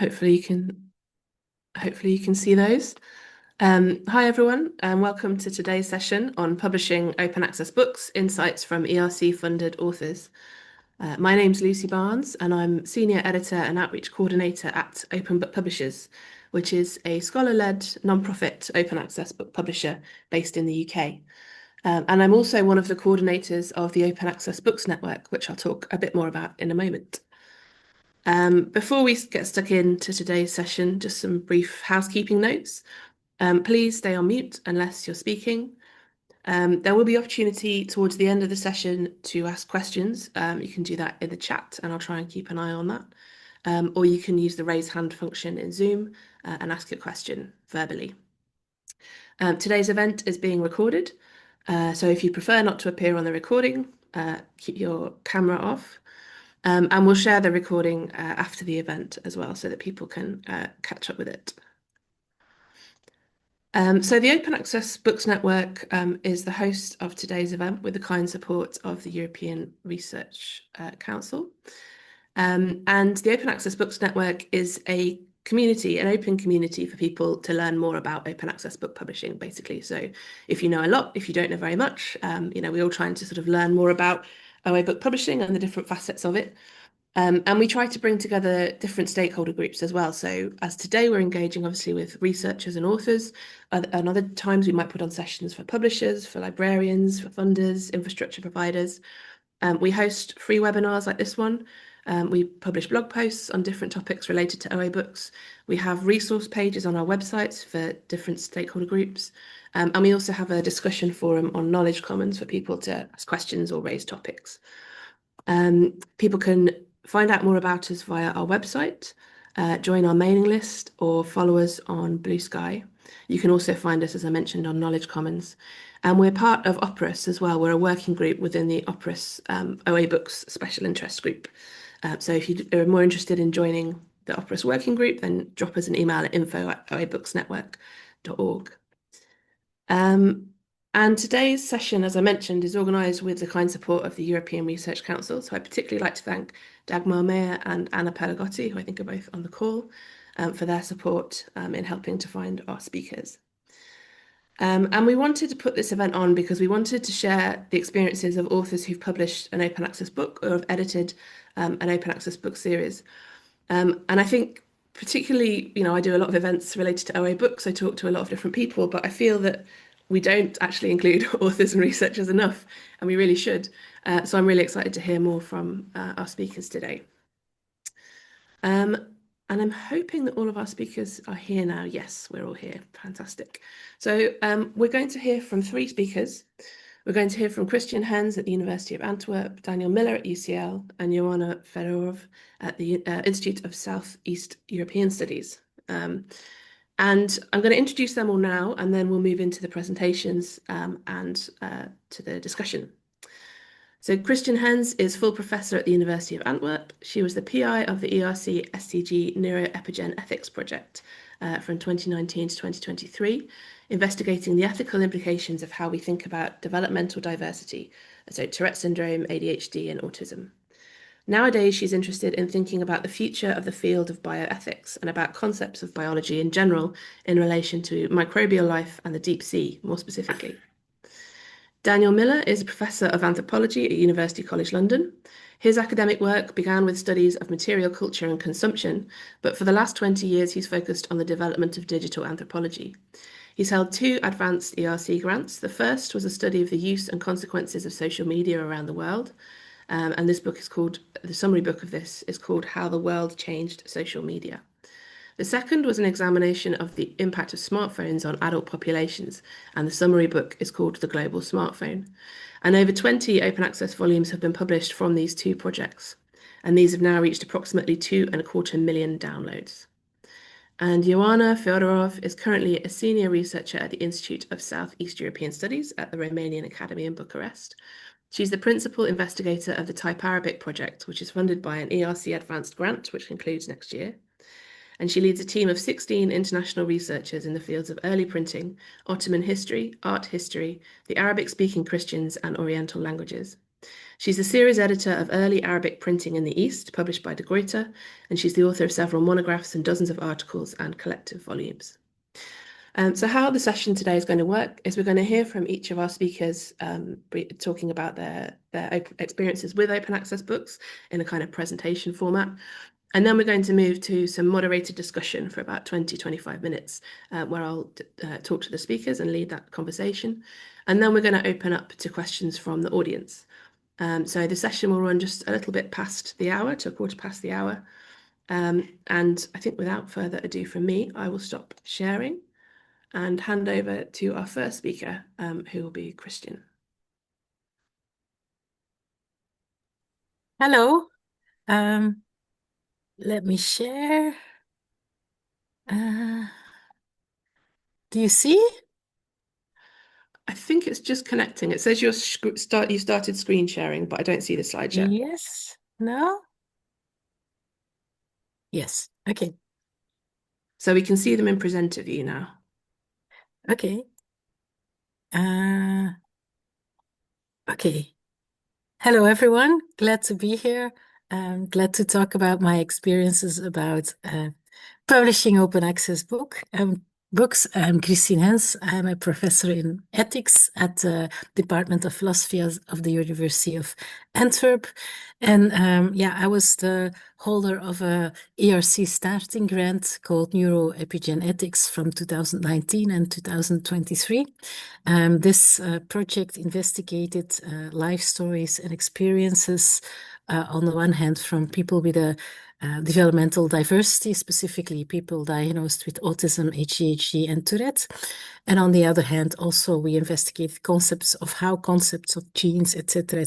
Hopefully you can see those. Hi everyone, and welcome to today's session on publishing open access books, insights from ERC funded authors. My name's Lucy Barnes, and I'm Senior Editor and Outreach Coordinator at Open Book Publishers, which is a scholar-led non-profit open access book publisher based in the UK. And I'm also one of the coordinators of the Open Access Books Network, which I'll talk a bit more about in a moment. Before we get stuck into today's session, just some brief housekeeping notes. Please stay on mute unless you're speaking. There will be opportunity towards the end of the session to ask questions. You can do that in the chat and I'll try and keep an eye on that. Or you can use the raise hand function in Zoom and ask your question verbally. Today's event is being recorded. So if you prefer not to appear on the recording, keep your camera off. And we'll share the recording after the event as well so that people can catch up with it. So the Open Access Books Network is the host of today's event with the kind support of the European Research Council. And the Open Access Books Network is a community, an open community for people to learn more about open access book publishing, basically. So if you know a lot, if you don't know very much, we're all trying to sort of learn more about OA book publishing and the different facets of it. And we try to bring together different stakeholder groups as well. So as today, we're engaging obviously with researchers and authors. And other times we might put on sessions for publishers, for librarians, for funders, infrastructure providers. We host free webinars like this one. We publish blog posts on different topics related to OA books. We have resource pages on our websites for different stakeholder groups. And we also have a discussion forum on Knowledge Commons for people to ask questions or raise topics. People can find out more about us via our website, join our mailing list, or follow us on Blue Sky. You can also find us, as I mentioned, on Knowledge Commons. And we're part of Operas as well. We're a working group within the Operas OA Books Special Interest Group. So if you are more interested in joining the Operas working group, then drop us an email at info@oabooksnetwork.org. And today's session, as I mentioned, is organised with the kind support of the European Research Council. So I'd particularly like to thank Dagmar Meyer and Anna Pelagotti, who I think are both on the call, for their support in helping to find our speakers. And we wanted to put this event on because we wanted to share the experiences of authors who've published an open access book or have edited an open access book series. And I think particularly, I do a lot of events related to OA books. I talk to a lot of different people, but I feel that we don't actually include authors and researchers enough, and we really should. So I'm really excited to hear more from our speakers today. And I'm hoping that all of our speakers are here now. Yes, we're all here. Fantastic. So we're going to hear from three speakers. We're going to hear from Kristien Hens at the University of Antwerp, Daniel Miller at UCL, and Joanna Fedorov at the Institute of Southeast European Studies. And I'm going to introduce them all now, and then we'll move into the presentations and to the discussion. So Kristien Hens is full professor at the University of Antwerp. She was the PI of the ERC SDG NeuroEpigenEthics project from 2019 to 2023, investigating the ethical implications of how we think about developmental diversity, so Tourette syndrome, ADHD, and autism. Nowadays, she's interested in thinking about the future of the field of bioethics and about concepts of biology in general in relation to microbial life and the deep sea, more specifically. Daniel Miller is a professor of anthropology at University College London. His academic work began with studies of material culture and consumption, but for the last 20 years, he's focused on the development of digital anthropology. He's held 2 advanced ERC grants. The first was a study of the use and consequences of social media around the world. And this book is called, the summary book of this is called How the World Changed Social Media. The second was an examination of the impact of smartphones on adult populations, and the summary book is called The Global Smartphone. And over 20 open access volumes have been published from these 2 projects, and these have now reached approximately 2.25 million downloads. And Joanna Fedorov is currently a senior researcher at the Institute of Southeast European Studies at the Romanian Academy in Bucharest. She's the principal investigator of the Type Arabic project, which is funded by an ERC Advanced Grant, which concludes next year. And she leads a team of 16 international researchers in the fields of early printing, Ottoman history, art history, the Arabic-speaking Christians, and Oriental languages. She's the series editor of Early Arabic Printing in the East, published by De Gruyter, and she's the author of several monographs and dozens of articles and collective volumes. So how the session today is going to work is we're going to hear from each of our speakers talking about their experiences with open access books in a kind of presentation format. And then we're going to move to some moderated discussion for about 20-25 minutes, where I'll talk to the speakers and lead that conversation. And then we're going to open up to questions from the audience. So the session will run just a little bit past the hour, to a quarter past the hour. And I think without further ado from me, I will stop sharing and hand over to our first speaker, who will be Kristien. Hello. Let me share. Do you see? I think it's just connecting. It says you started screen sharing, but I don't see the slide yet. Yes. No? Yes. Okay. So we can see them in presenter view now. Okay. Okay. Hello, everyone. Glad to be here. Glad to talk about my experiences about publishing open access books. I'm Kristien Hens. I'm a professor in ethics at the Department of Philosophy of the University of Antwerp. And I was the holder of a ERC Starting Grant called NeuroEpigenEthics from 2019 and 2023. This project investigated life stories and experiences on the one hand from people with a developmental diversity, specifically people diagnosed with autism, ADHD, and Tourette. And on the other hand, also we investigated concepts of how concepts of genes, etc.,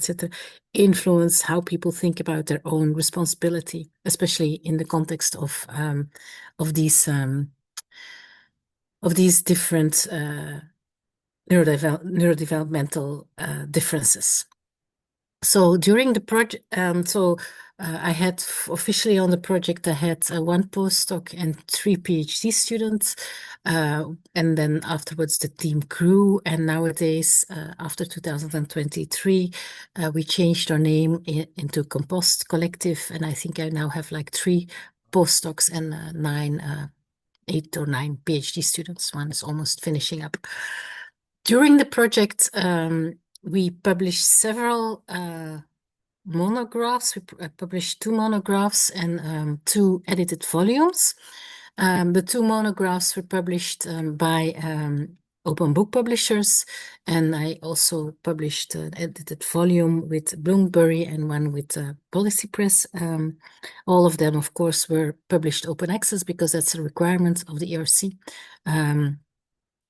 influence how people think about their own responsibility, especially in the context of these different neurodevelopmental differences. So during the project, I had officially on the project, I had one postdoc and 3 PhD students. And then afterwards the team grew. And nowadays, after 2023, we changed our name into Compost Collective. And I think I now have like 3 postdocs and 8 or 9 PhD students. One is almost finishing up. During the project, we published several monographs. We published 2 monographs and 2 edited volumes. The 2 monographs were published by open book publishers, and I also published an edited volume with Bloomsbury and one with Policy Press. All of them, of course, were published open access because that's a requirement of the ERC.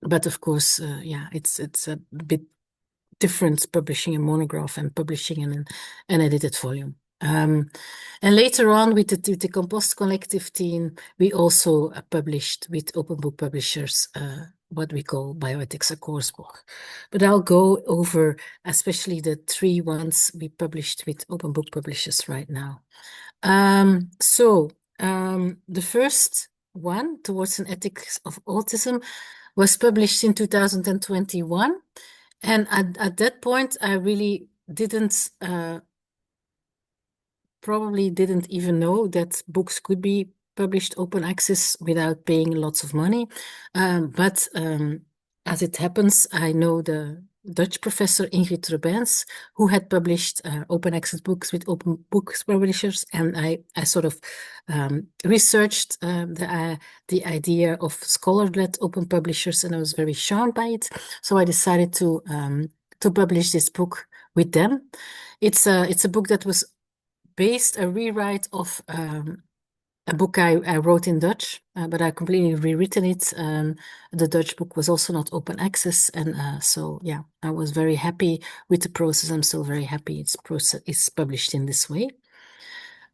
But of course, it's a bit different publishing a monograph and publishing an edited volume. And later on, with the Compost Collective team, we also published with open book publishers what we call bioethics a course book. But I'll go over especially the 3 ones we published with open book publishers right now. The first one, Towards an Ethics of Autism, was published in 2021. And at that point, I really probably didn't even know that books could be published open access without paying lots of money. But as it happens, I know the Dutch professor Ingrid Robijns, who had published open access books with open books publishers, and I sort of researched the idea of scholar-led open publishers, and I was very charmed by it. So I decided to publish this book with them. It's a book that was based a rewrite of a book I wrote in Dutch, but I completely rewritten it. The Dutch book was also not open access, and I was very happy with the process. I'm still very happy it's published in this way.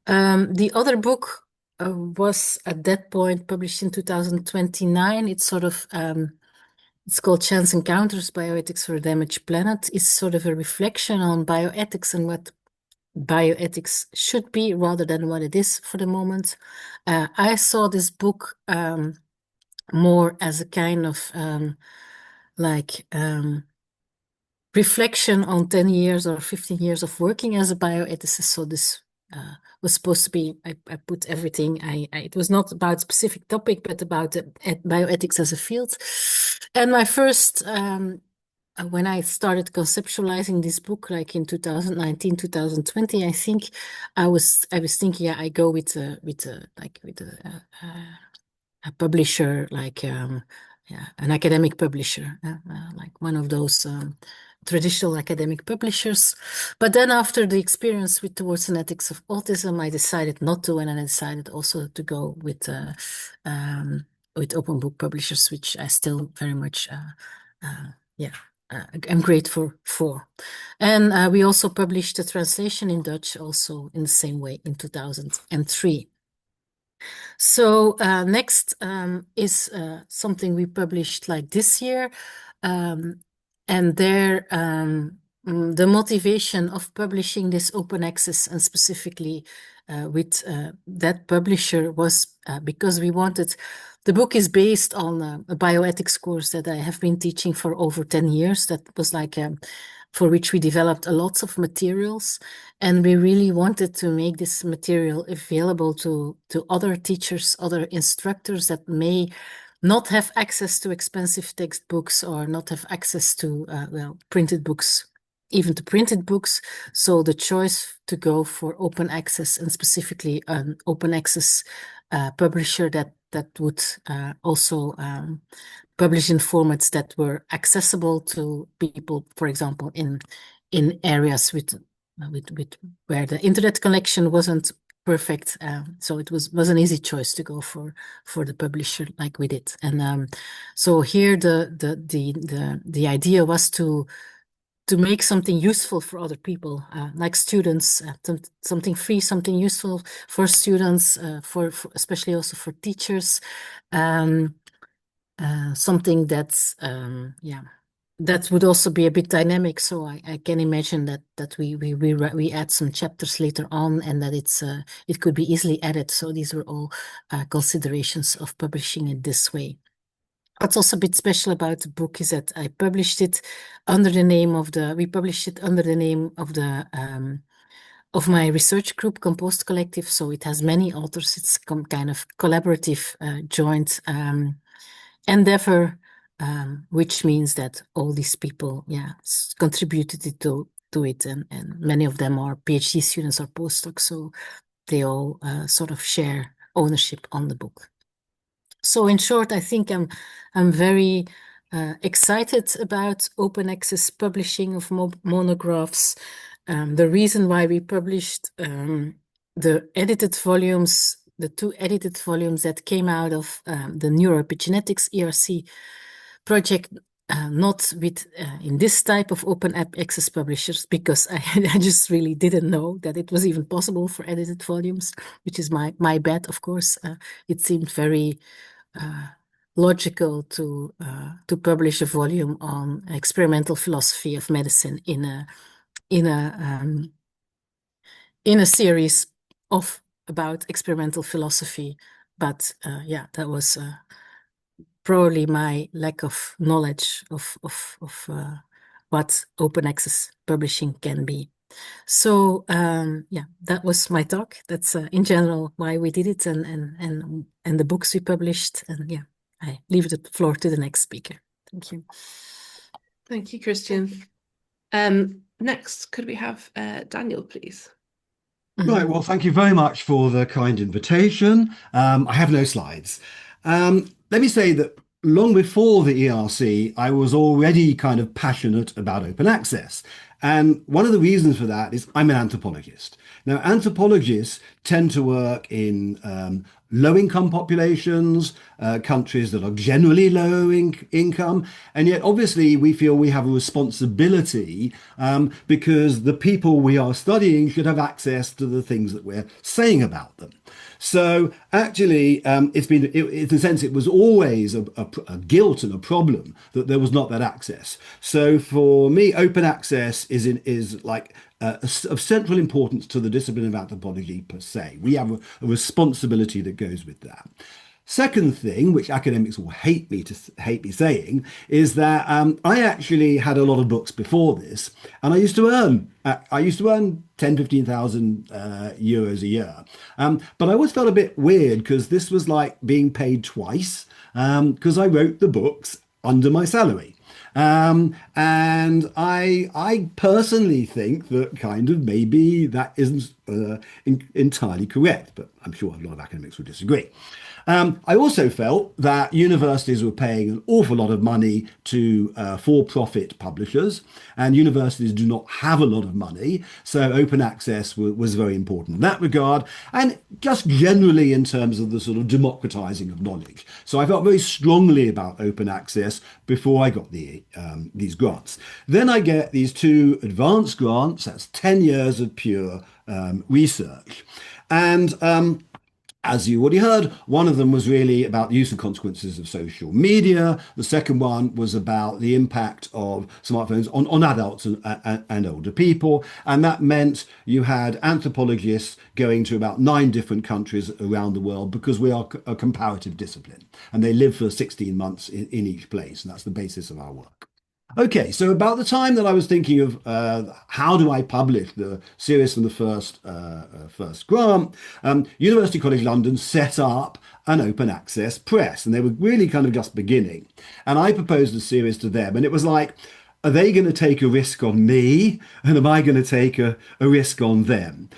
The other book was at that point published in 2029. It's sort of it's called Chance Encounters: Bioethics for a Damaged Planet. It's sort of a reflection on bioethics and what bioethics should be rather than what it is for the moment. I saw this book more as a kind of reflection on 10 years or 15 years of working as a bioethicist. So this was supposed to be, I put everything, it was not about specific topic, but about bioethics as a field. And my first, when I started conceptualizing this book, like in 2019, 2020, I think I was thinking, yeah, I go with a publisher, like yeah, an academic publisher, like one of those traditional academic publishers. But then after the experience with Towards an Ethics of Autism, I decided not to, and I decided also to go with open book publishers, which I still very much, yeah, I'm grateful for. And we also published a translation in Dutch also in the same way in 2003. So next is something we published like this year. And there, the motivation of publishing this open access and specifically with that publisher was because we wanted, the book is based on a bioethics course that I have been teaching for over 10 years. That was like, for which we developed a lots of materials. And we really wanted to make this material available to other teachers, other instructors that may not have access to expensive textbooks or not have access to, well, printed books, even to printed books. So the choice to go for open access and specifically an open access publisher that would also publish in formats that were accessible to people, for example, in areas with where the internet connection wasn't perfect. So it was an easy choice to go for the publisher like we did. And so here the idea was to make something useful for other people, like students, something free, something useful for students, for especially also for teachers, something that's yeah, that would also be a bit dynamic. So I can imagine that we add some chapters later on, and that it could be easily added. So these were all considerations of publishing it this way. What's also a bit special about the book is that I published it under the name of we published it under the name of of my research group, Compost Collective. So it has many authors. It's kind of collaborative, joint endeavor, which means that all these people, yeah, contributed to it, and many of them are PhD students or postdocs. So they all sort of share ownership on the book. So in short, I think I'm very excited about open access publishing of monographs. The reason why we published the edited volumes, the 2 edited volumes that came out of the NeuroEpigenEthics ERC project, not with in this type of open access publishers, because I just really didn't know that it was even possible for edited volumes, which is my bad, of course. It seemed very logical to publish a volume on experimental philosophy of medicine in a series about experimental philosophy. But yeah, that was probably my lack of knowledge of what open access publishing can be. So yeah, that was my talk. That's in general why we did it, and the books we published. And yeah, I leave the floor to the next speaker. Thank you. Thank you, Kristien. Next, could we have Daniel, please? Right, well, thank you very much for the kind invitation. I have no slides. Let me say that long before the ERC, I was already kind of passionate about open access. And one of the reasons for that is I'm an anthropologist. Now, anthropologists tend to work in low-income populations, countries that are generally low income, and yet obviously we feel we have a responsibility because the people we are studying should have access to the things that we're saying about them. So actually, in a sense, it was always a guilt and a problem that there was not that access. So for me, open access is like of central importance to the discipline of anthropology per se. We have a responsibility that goes with that. Second thing, which academics will hate me saying, is that I actually had a lot of books before this, and I used to earn 10, 15,000 euros a year. But I always felt a bit weird because this was like being paid twice because I wrote the books under my salary. And I personally think that kind of maybe that isn't entirely correct, but I'm sure a lot of academics would disagree. I also felt that universities were paying an awful lot of money to for-profit publishers, and universities do not have a lot of money, so open access was very important in that regard, and just generally in terms of the sort of democratizing of knowledge. So I felt very strongly about open access before I got these grants. Then I get these two advanced grants, that's 10 years of pure research. And as you already heard, one of them was really about the use and consequences of social media. The second one was about the impact of smartphones on adults and older people. And that meant you had anthropologists going to about 9 different countries around the world because we are a comparative discipline. And they live for 16 months in each place. And that's the basis of our work. Okay, so about the time that I was thinking of how do I publish the series from the first grant, University College London set up an open access press, and they were really kind of just beginning. And I proposed a series to them, and it was like, are they going to take a risk on me, and am I going to take a risk on them?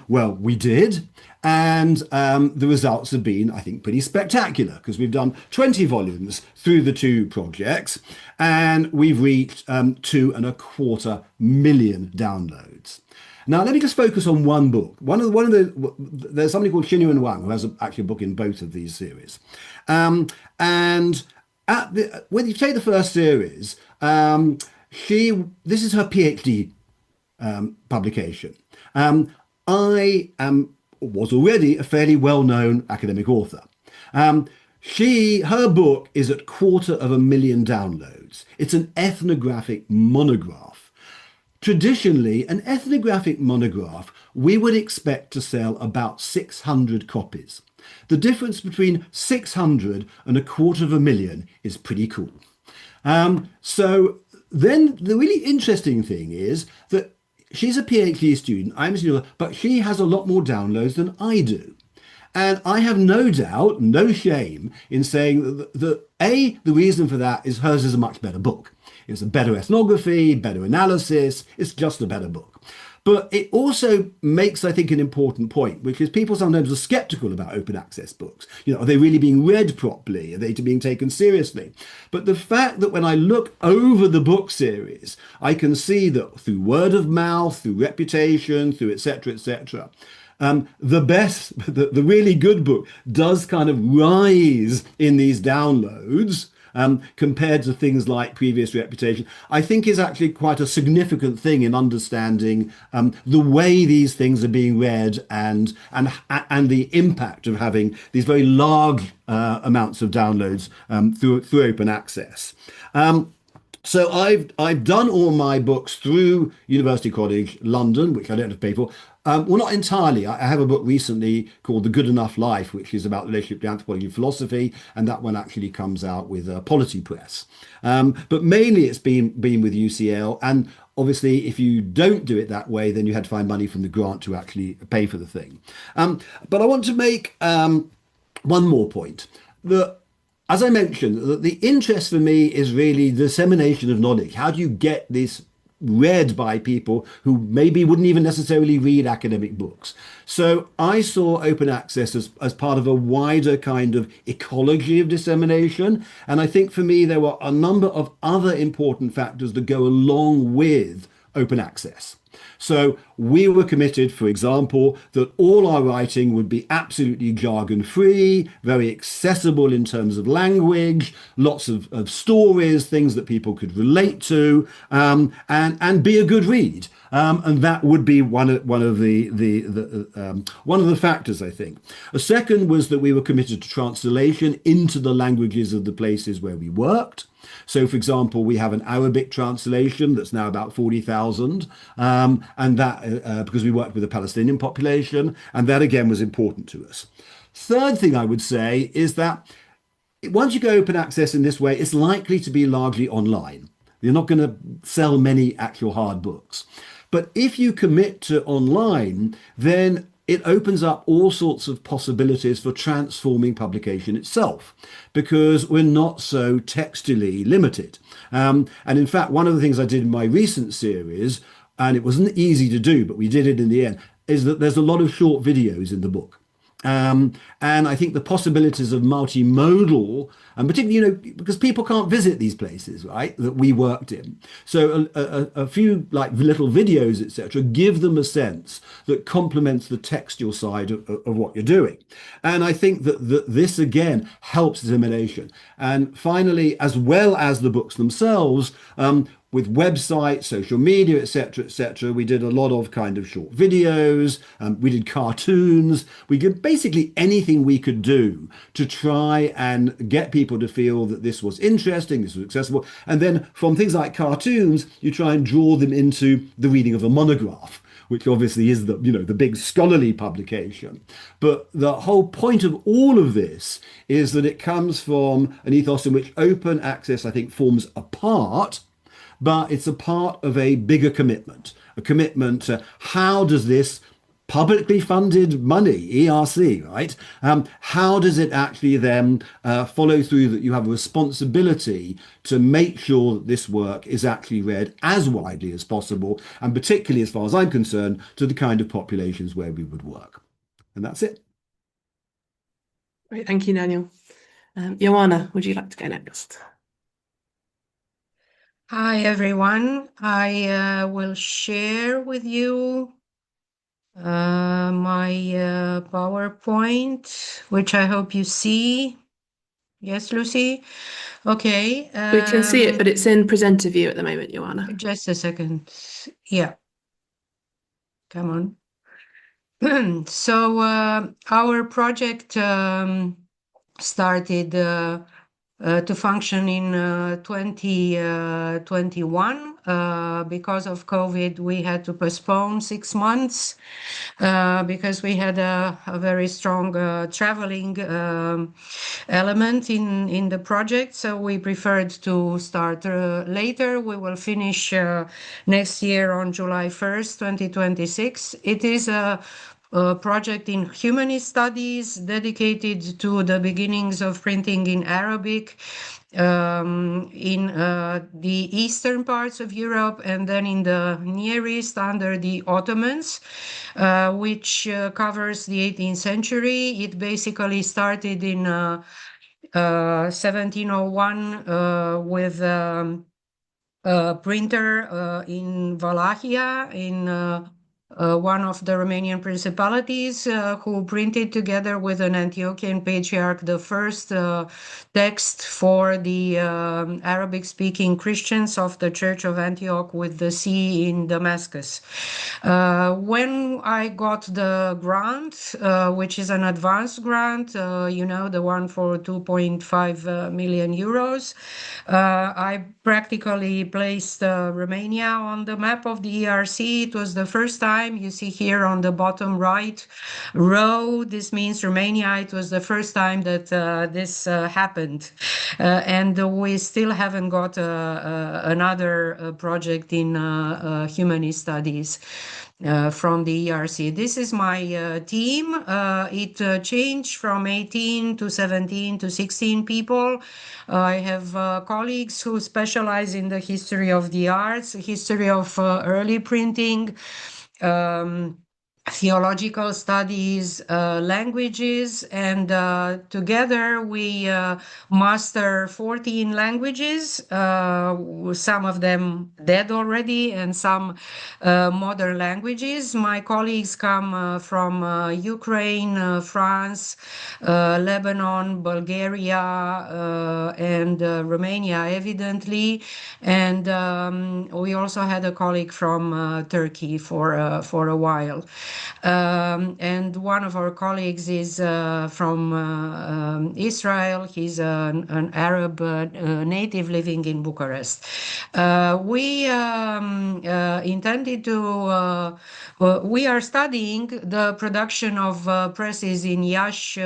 Well, we did. And the results have been, I think, pretty spectacular because we've done 20 volumes through the 2 projects and we've reached 2.25 million downloads. Now, let me just focus on one book. There's somebody called Xinyuan Wang who has actually a book in both of these series. And when you take the first series, this is her PhD publication. I was already a fairly well-known academic author. Her book is at 250,000 downloads. It's an ethnographic monograph. Traditionally, an ethnographic monograph, we would expect to sell about 600 copies. The difference between 600 and 250,000 is pretty cool. So then the really interesting thing is that she's a PhD student, I'm a student, but she has a lot more downloads than I do. And I have no doubt, no shame in saying that the reason for that is hers is a much better book. It's a better ethnography, better analysis, it's just a better book. But it also makes, I think, an important point, which is people sometimes are skeptical about open access books. Are they really being read properly? Are they being taken seriously? But the fact that when I look over the book series, I can see that through word of mouth, through reputation, through etc., etc., the really good book does kind of rise in these downloads compared to things like previous reputation, I think is actually quite a significant thing in understanding the way these things are being read and the impact of having these very large amounts of downloads through open access. So I've done all my books through University College London, which I don't have to pay for. Well, not entirely. I have a book recently called The Good Enough Life, which is about the relationship to anthropology and philosophy, and that one actually comes out with Polity Press. But mainly it's been with UCL, and obviously if you don't do it that way, then you had to find money from the grant to actually pay for the thing. But I want to make one more point. As I mentioned, the interest for me is really the dissemination of knowledge. How do you get this read by people who maybe wouldn't even necessarily read academic books? So I saw open access as part of a wider kind of ecology of dissemination. And I think for me, there were a number of other important factors that go along with open access. So we were committed, for example, that all our writing would be absolutely jargon-free, very accessible in terms of language, lots of stories, things that people could relate to, and be a good read. And that would be one of the factors, I think. A second was that we were committed to translation into the languages of the places where we worked. So, for example, we have an Arabic translation that's now about 40,000, and that because we worked with the Palestinian population, and that again was important to us. Third thing I would say is that once you go open access in this way, it's likely to be largely online. You're not going to sell many actual hard books. But if you commit to online, then it opens up all sorts of possibilities for transforming publication itself because we're not so textually limited. And in fact, one of the things I did in my recent series, and it wasn't easy to do, but we did it in the end, is that there's a lot of short videos in the book. And I think the possibilities of multimodal, and particularly, because people can't visit these places, right, that we worked in. So a few like little videos, etc., give them a sense that complements the textual side of what you're doing. And I think that this, again, helps dissemination. And finally, as well as the books themselves, with websites, social media, etc., we did a lot of kind of short videos. We did cartoons. We did basically anything we could do to try and get people to feel that this was interesting, this was accessible. And then from things like cartoons, you try and draw them into the reading of a monograph, which obviously is the big scholarly publication. But the whole point of all of this is that it comes from an ethos in which open access, I think, forms a part, but it's a part of a bigger commitment, a commitment to how does this publicly funded money, ERC, right? How does it actually then follow through that you have a responsibility to make sure that this work is actually read as widely as possible, and particularly, as far as I'm concerned, to the kind of populations where we would work. And that's it. Great, thank you, Daniel. Joanna, would you like to go next? Hi, everyone. I will share with you my PowerPoint, which I hope you see. Yes, Lucy? Okay. We can see it, but it's in presenter view at the moment, Joanna. Just a second. Yeah. Come on. So our project started to function in 2021. Because of COVID, we had to postpone 6 months because we had a very strong traveling element in the project. So we preferred to start later. We will finish next year on July 1st, 2026. It is a project in humanist studies dedicated to the beginnings of printing in Arabic in the eastern parts of Europe and then in the Near East under the Ottomans, which covers the 18th century. It basically started in 1701 with a printer in Wallachia in one of the Romanian principalities who printed together with an Antiochian patriarch the first text for the Arabic-speaking Christians of the Church of Antioch with the see in Damascus. When I got the grant, which is an advanced grant, the one for 2.5 million euros, I practically placed Romania on the map of the ERC. It was the first time. You see here on the bottom right row, this means Romania. It was the first time that this happened. And we still haven't got another project in humanist studies from the ERC. This is my team. It changed from 18 to 17 to 16 people. I have colleagues who specialize in the history of the arts, history of early printing, theological studies, languages, and together we master 14 languages, some of them dead already and some modern languages. My colleagues come from Ukraine, France, Lebanon, Bulgaria, and Romania, evidently. And we also had a colleague from Turkey for a while. And one of our colleagues is from Israel. He's an Arab native living in Bucharest. We intended to, we are studying the production of presses in Iași,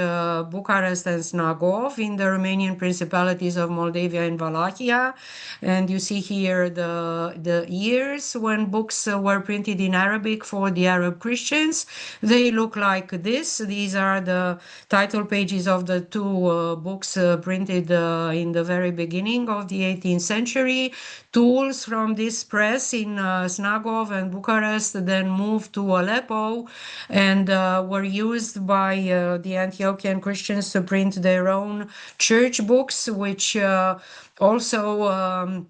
Bucharest, and Snagov in the Romanian Principalities of Moldavia and Wallachia. And you see here the years when books were printed in Arabic for the Arab Christians. They look like this. These are the title pages of the two books printed in the very beginning of the 18th century. Tools from this press in Snagov and Bucharest then moved to Aleppo and were used by the Antiochian Christians to print their own church books, which also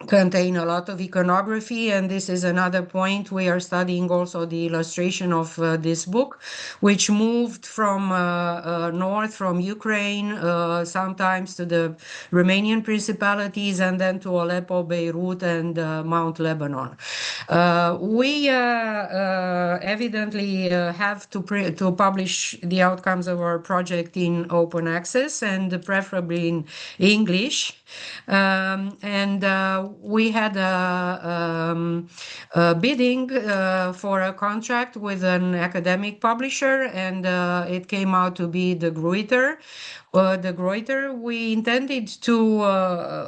contain a lot of iconography, and this is another point. We are studying also the illustration of this book, which moved from north, from Ukraine, sometimes to the Romanian principalities, and then to Aleppo, Beirut, and Mount Lebanon. We evidently have to publish the outcomes of our project in open access and preferably in English. We had a bidding for a contract with an academic publisher, and it came out to be the Gruyter. We intended to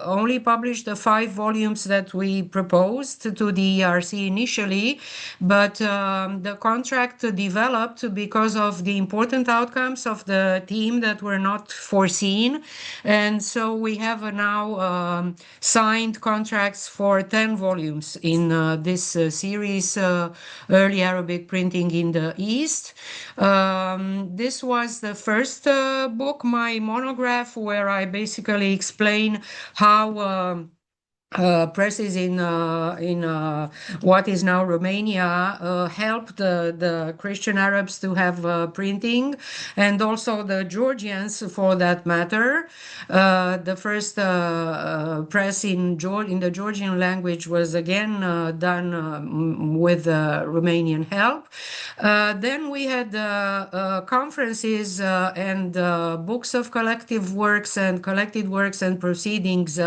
only publish the 5 volumes that we proposed to the ERC initially, but the contract developed because of the important outcomes of the team that were not foreseen. And so we have now signed contracts for 10 volumes in this series, Early Arabic Printing in the East. This was the first book, my monograph, where I basically explain how presses in what is now Romania helped the Christian Arabs to have printing, and also the Georgians for that matter. The first press in the Georgian language was again done with Romanian help. Then we had conferences and books of collective works and collected works and proceedings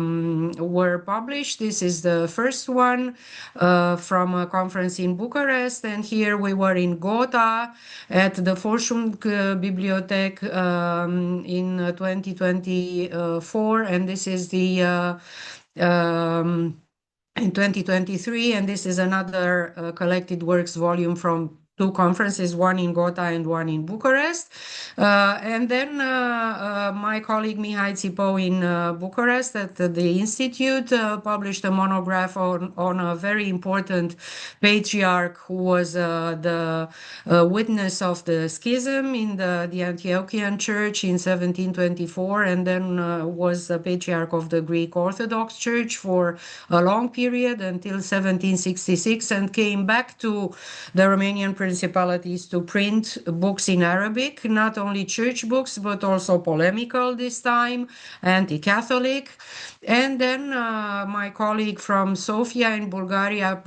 were published. This is the first one from a conference in Bucharest, and here we were in Gotha at the Forschung Bibliothek in 2024, and this is the in 2023, and this is another collected works volume from 2 conferences, one in Gotha and one in Bucharest. And then my colleague Mihai Țipo in Bucharest at the Institute published a monograph on a very important patriarch who was the witness of the schism in the Antiochian Church in 1724, and then was the patriarch of the Greek Orthodox Church for a long period until 1766, and came back to the Romanian principalities to print books in Arabic, not only church books, but also polemical this time, anti-Catholic. And then my colleague from Sofia in Bulgaria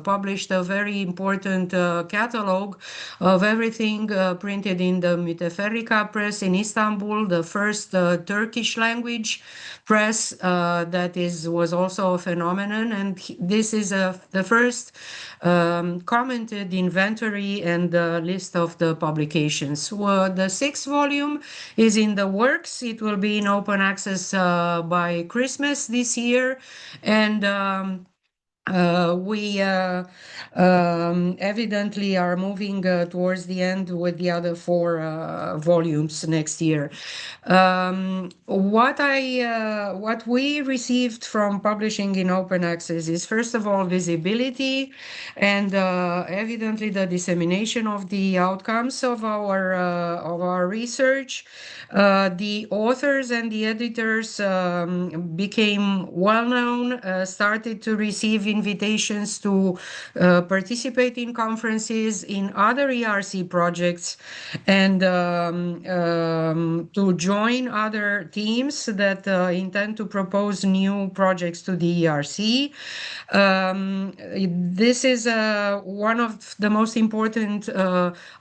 published a very important catalog of everything printed in the Müteferrika press in Istanbul, the first Turkish language press that was also a phenomenon. And this is the first commented inventory and list of the publications. The 6th volume is in the works. It will be in open access by Christmas this year, and we evidently are moving towards the end with the other 4 volumes next year. What we received from publishing in open access is, first of all, visibility, and evidently the dissemination of the outcomes of our research. The authors and the editors became well known, started to receive invitations to participate in conferences, in other ERC projects, and to join other teams that intend to propose new projects to the ERC. This is one of the most important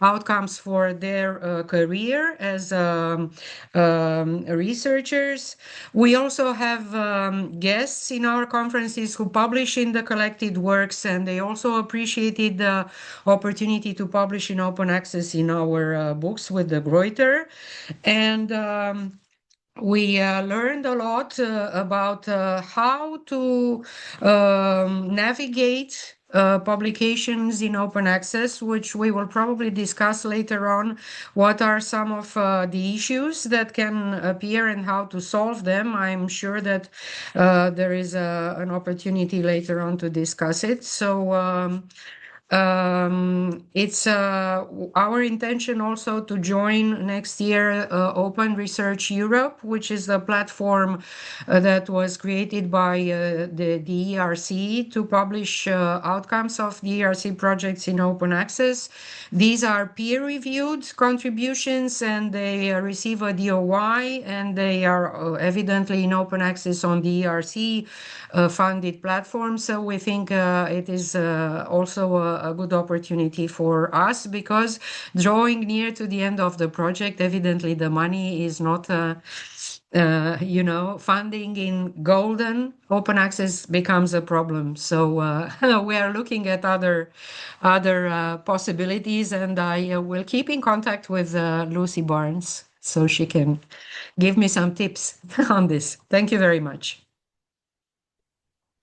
outcomes for their career as researchers. We also have guests in our conferences who publish in the collected works, and they also appreciated the opportunity to publish in open access in our books with the Greuter. And we learned a lot about how to navigate publications in open access, which we will probably discuss later on. What are some of the issues that can appear and how to solve them? I'm sure that there is an opportunity later on to discuss it. So it's our intention also to join next year Open Research Europe, which is the platform that was created by the ERC to publish outcomes of the ERC projects in open access. These are peer-reviewed contributions, and they receive a DOI, and they are evidently in open access on the ERC funded platform. So we think it is also a good opportunity for us, because drawing near to the end of the project, evidently the money is not funding in golden open access becomes a problem. So we are looking at other possibilities, and I will keep in contact with Lucy Barnes so she can give me some tips on this. Thank you very much.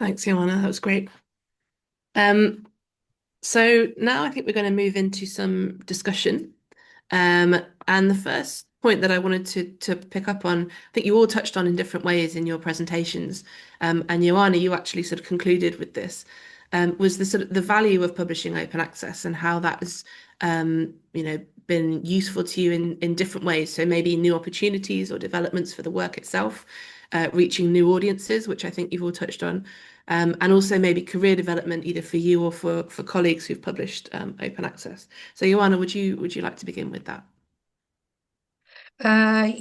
Thanks, Joanna. That was great. So now I think we're going to move into some discussion. And the first point that I wanted to pick up on, I think you all touched on in different ways in your presentations. And Joanna, you actually sort of concluded with this, was the sort of the value of publishing open access and how that has, been useful to you in different ways. So maybe new opportunities or developments for the work itself, reaching new audiences, which I think you've all touched on. And also maybe career development, either for you or for colleagues who've published open access. So Joanna, would you like to begin with that? I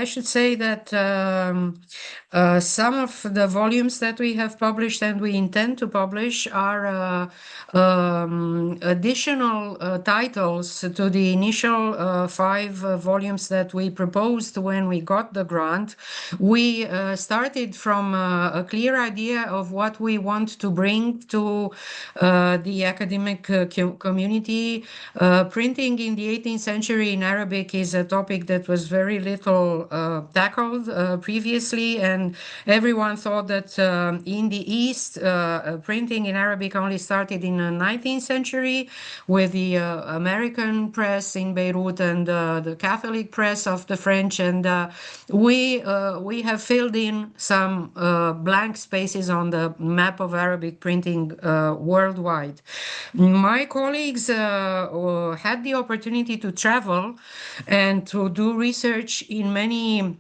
should say that some of the volumes that we have published and we intend to publish are additional titles to the initial 5 volumes that we proposed when we got the grant. We started from a clear idea of what we want to bring to the academic community. Printing in the 18th century in Arabic is a topic that was very little tackled previously, and everyone thought that in the East, printing in Arabic only started in the 19th century with the American press in Beirut and the Catholic press of the French, and we have filled in some blank spaces on the map of Arabic printing worldwide. My colleagues had the opportunity to travel and to do research in many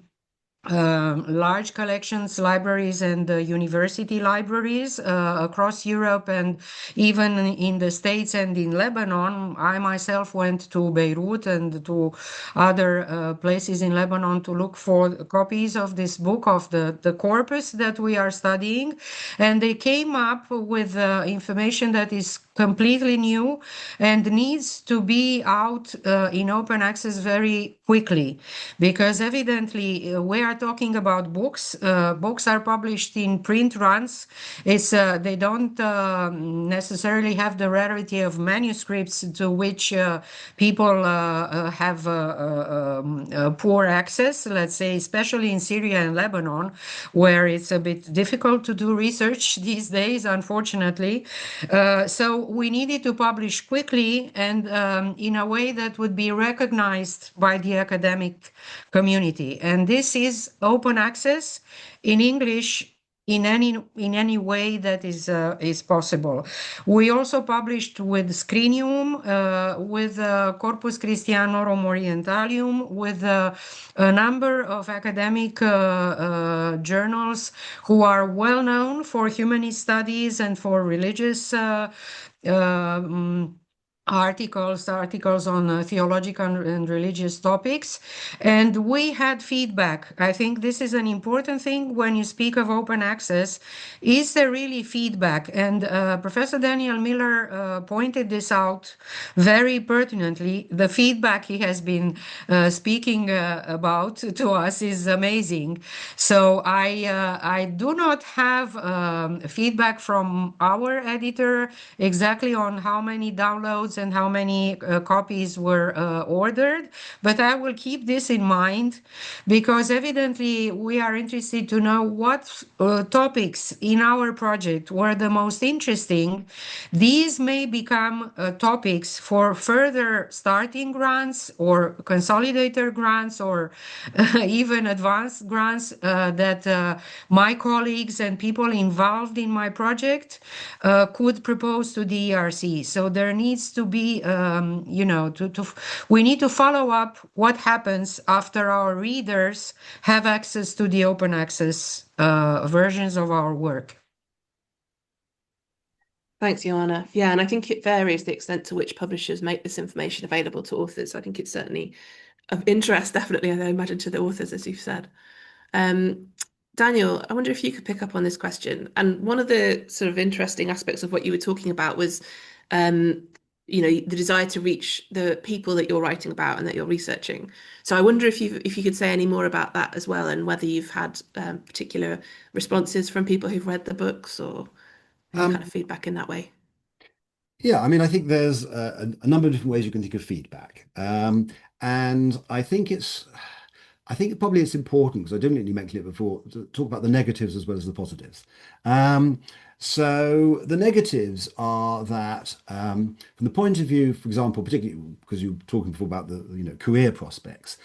large collections, libraries, and university libraries across Europe and even in the States and in Lebanon. I myself went to Beirut and to other places in Lebanon to look for copies of this book, of the corpus that we are studying. And they came up with information that is completely new and needs to be out in open access very quickly, because evidently we are talking about books. Books are published in print runs. They don't necessarily have the rarity of manuscripts to which people have poor access, let's say, especially in Syria and Lebanon, where it's a bit difficult to do research these days, unfortunately. So we needed to publish quickly and in a way that would be recognized by the academic community. And this is open access in English in any way that is possible. We also published with Scrinium, with Corpus Christianorum Orientalium, with a number of academic journals who are well known for humanist studies and for religious articles on theological and religious topics, and we had feedback. I think this is an important thing when you speak of open access. Is there really feedback? And Professor Daniel Miller pointed this out very pertinently. The feedback he has been speaking about to us is amazing. So I do not have feedback from our editor exactly on how many downloads and how many copies were ordered, but I will keep this in mind, because evidently we are interested to know what topics in our project were the most interesting. These may become topics for further starting grants or consolidator grants, or even advanced grants that my colleagues and people involved in my project could propose to the ERC. So there needs to be, we need to follow up what happens after our readers have access to the open access versions of our work. Thanks, Joanna. Yeah, and I think it varies the extent to which publishers make this information available to authors. I think it's certainly of interest, definitely, I imagine, to the authors, as you've said. Daniel, I wonder if you could pick up on this question. And one of the sort of interesting aspects of what you were talking about was, the desire to reach the people that you're writing about and that you're researching. So I wonder if you could say any more about that as well, and whether you've had particular responses from people who've read the books, or any kind of feedback in that way. Yeah, I mean, I think there's a number of different ways you can think of feedback. And I think probably it's important, because I didn't really mention it before, to talk about the negatives as well as the positives. So the negatives are that, from the point of view, for example, particularly because you were talking before about the career prospects,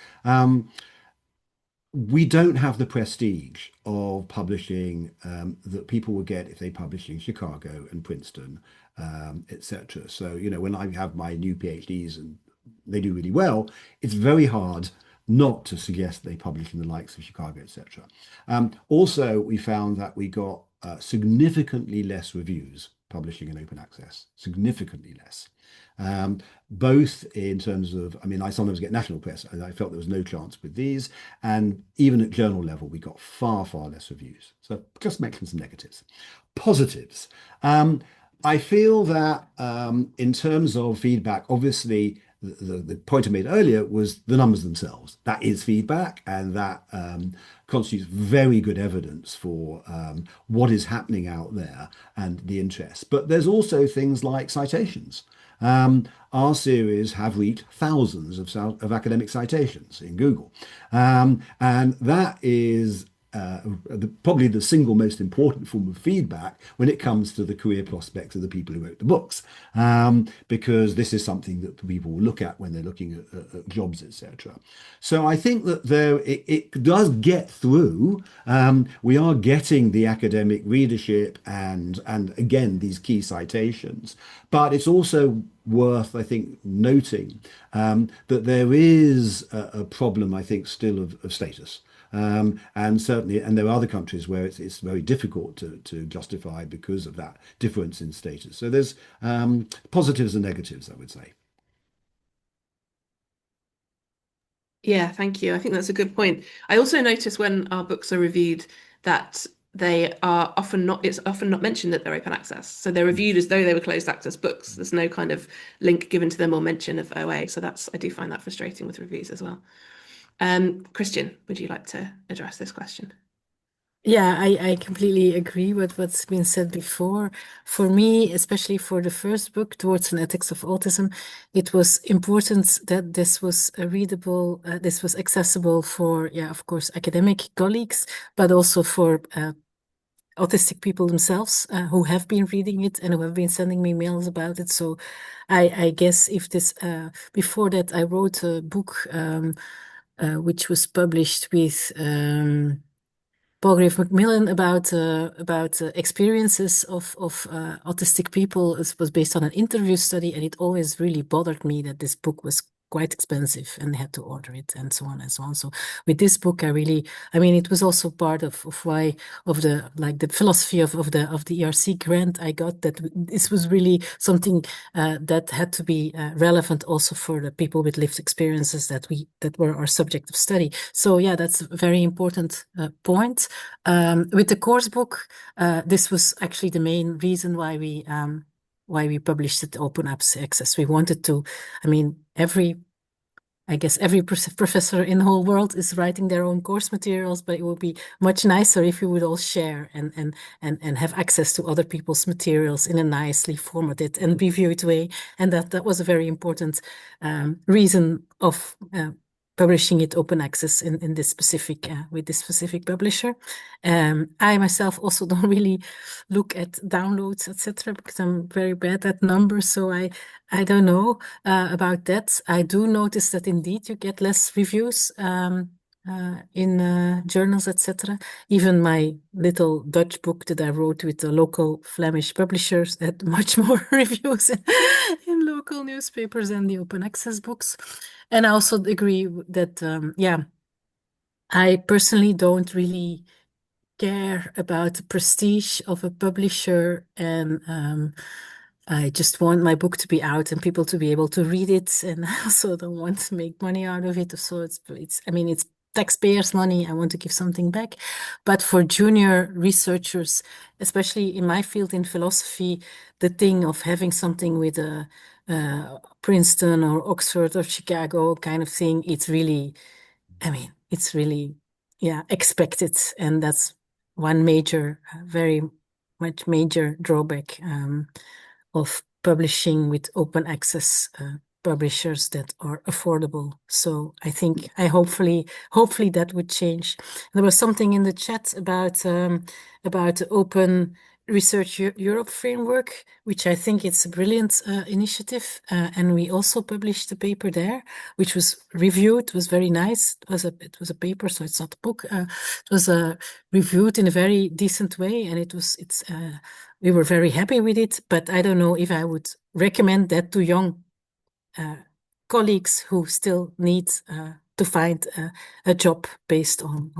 we don't have the prestige of publishing that people would get if they publish in Chicago and Princeton, etc. So, when I have my new PhDs and they do really well, it's very hard not to suggest they publish in the likes of Chicago, etc. Also, we found that we got significantly less reviews publishing in open access, significantly less. Both in terms of, I sometimes get national press, and I felt there was no chance with these. And even at journal level, we got far, far less reviews. So just mention some negatives. Positives. I feel that in terms of feedback, obviously, the point I made earlier was the numbers themselves. That is feedback, and that constitutes very good evidence for what is happening out there and the interest. But there's also things like citations. Our series have reached thousands of academic citations in Google. And that is probably the single most important form of feedback when it comes to the career prospects of the people who wrote the books, because this is something that people will look at when they're looking at jobs, etc. So I think that it does get through. We are getting the academic readership and again these key citations, but it's also worth, I think, noting that there is a problem, I think, still of status. And certainly, and there are other countries where it's very difficult to justify because of that difference in status. So there's positives and negatives, I would say. Yeah, thank you. I think that's a good point. I also notice when our books are reviewed that it's often not mentioned that they're open access. So they're reviewed as though they were closed access books. There's no kind of link given to them or mention of OA. So I do find that frustrating with reviews as well. Kristien, would you like to address this question? Yeah, I completely agree with what's been said before. For me, especially for the first book, Towards an Ethics of Autism, it was important that this was readable, this was accessible for, of course, academic colleagues, but also for autistic people themselves who have been reading it and who have been sending me mails about it. So I guess if this, before that, I wrote a book which was published with Paul Grave Macmillan about experiences of autistic people. It was based on an interview study, and it always really bothered me that this book was quite expensive and they had to order it and so on and so on. So with this book, I mean, it was also part of why, of the, like, the philosophy of the ERC grant I got, that this was really something that had to be relevant also for the people with lived experiences that were our subject of study. So yeah, that's a very important point. With the course book, this was actually the main reason why we published it open access. We wanted to, I mean, I guess every professor in the whole world is writing their own course materials, but it would be much nicer if we would all share and have access to other people's materials in a nicely formatted and reviewed way. And that was a very important reason of publishing it open access in this specific with this specific publisher. I myself also don't really look at downloads, etc., because I'm very bad at numbers. So I don't know about that. I do notice that indeed you get less reviews in journals, etc. Even my little Dutch book that I wrote with the local Flemish publishers had much more reviews in local newspapers than the open access books. And I also agree that, yeah, I personally don't really care about the prestige of a publisher, and I just want my book to be out and people to be able to read it, and I also don't want to make money out of it. So I mean, it's taxpayers' money. I want to give something back. But for junior researchers, especially in my field in philosophy, the thing of having something with a Princeton or Oxford or Chicago kind of thing, it's really, I mean, it's really, yeah, expected. And that's one major, very much major drawback of publishing with open access publishers that are affordable. So I think hopefully that would change. There was something in the chat about the Open Research Europe framework, which I think it's a brilliant initiative, and we also published a paper there, which was reviewed. It was very nice. It was a paper, so it's not a book. It was reviewed in a very decent way, and we were very happy with it. But I don't know if I would recommend that to young colleagues who still need to find a job based on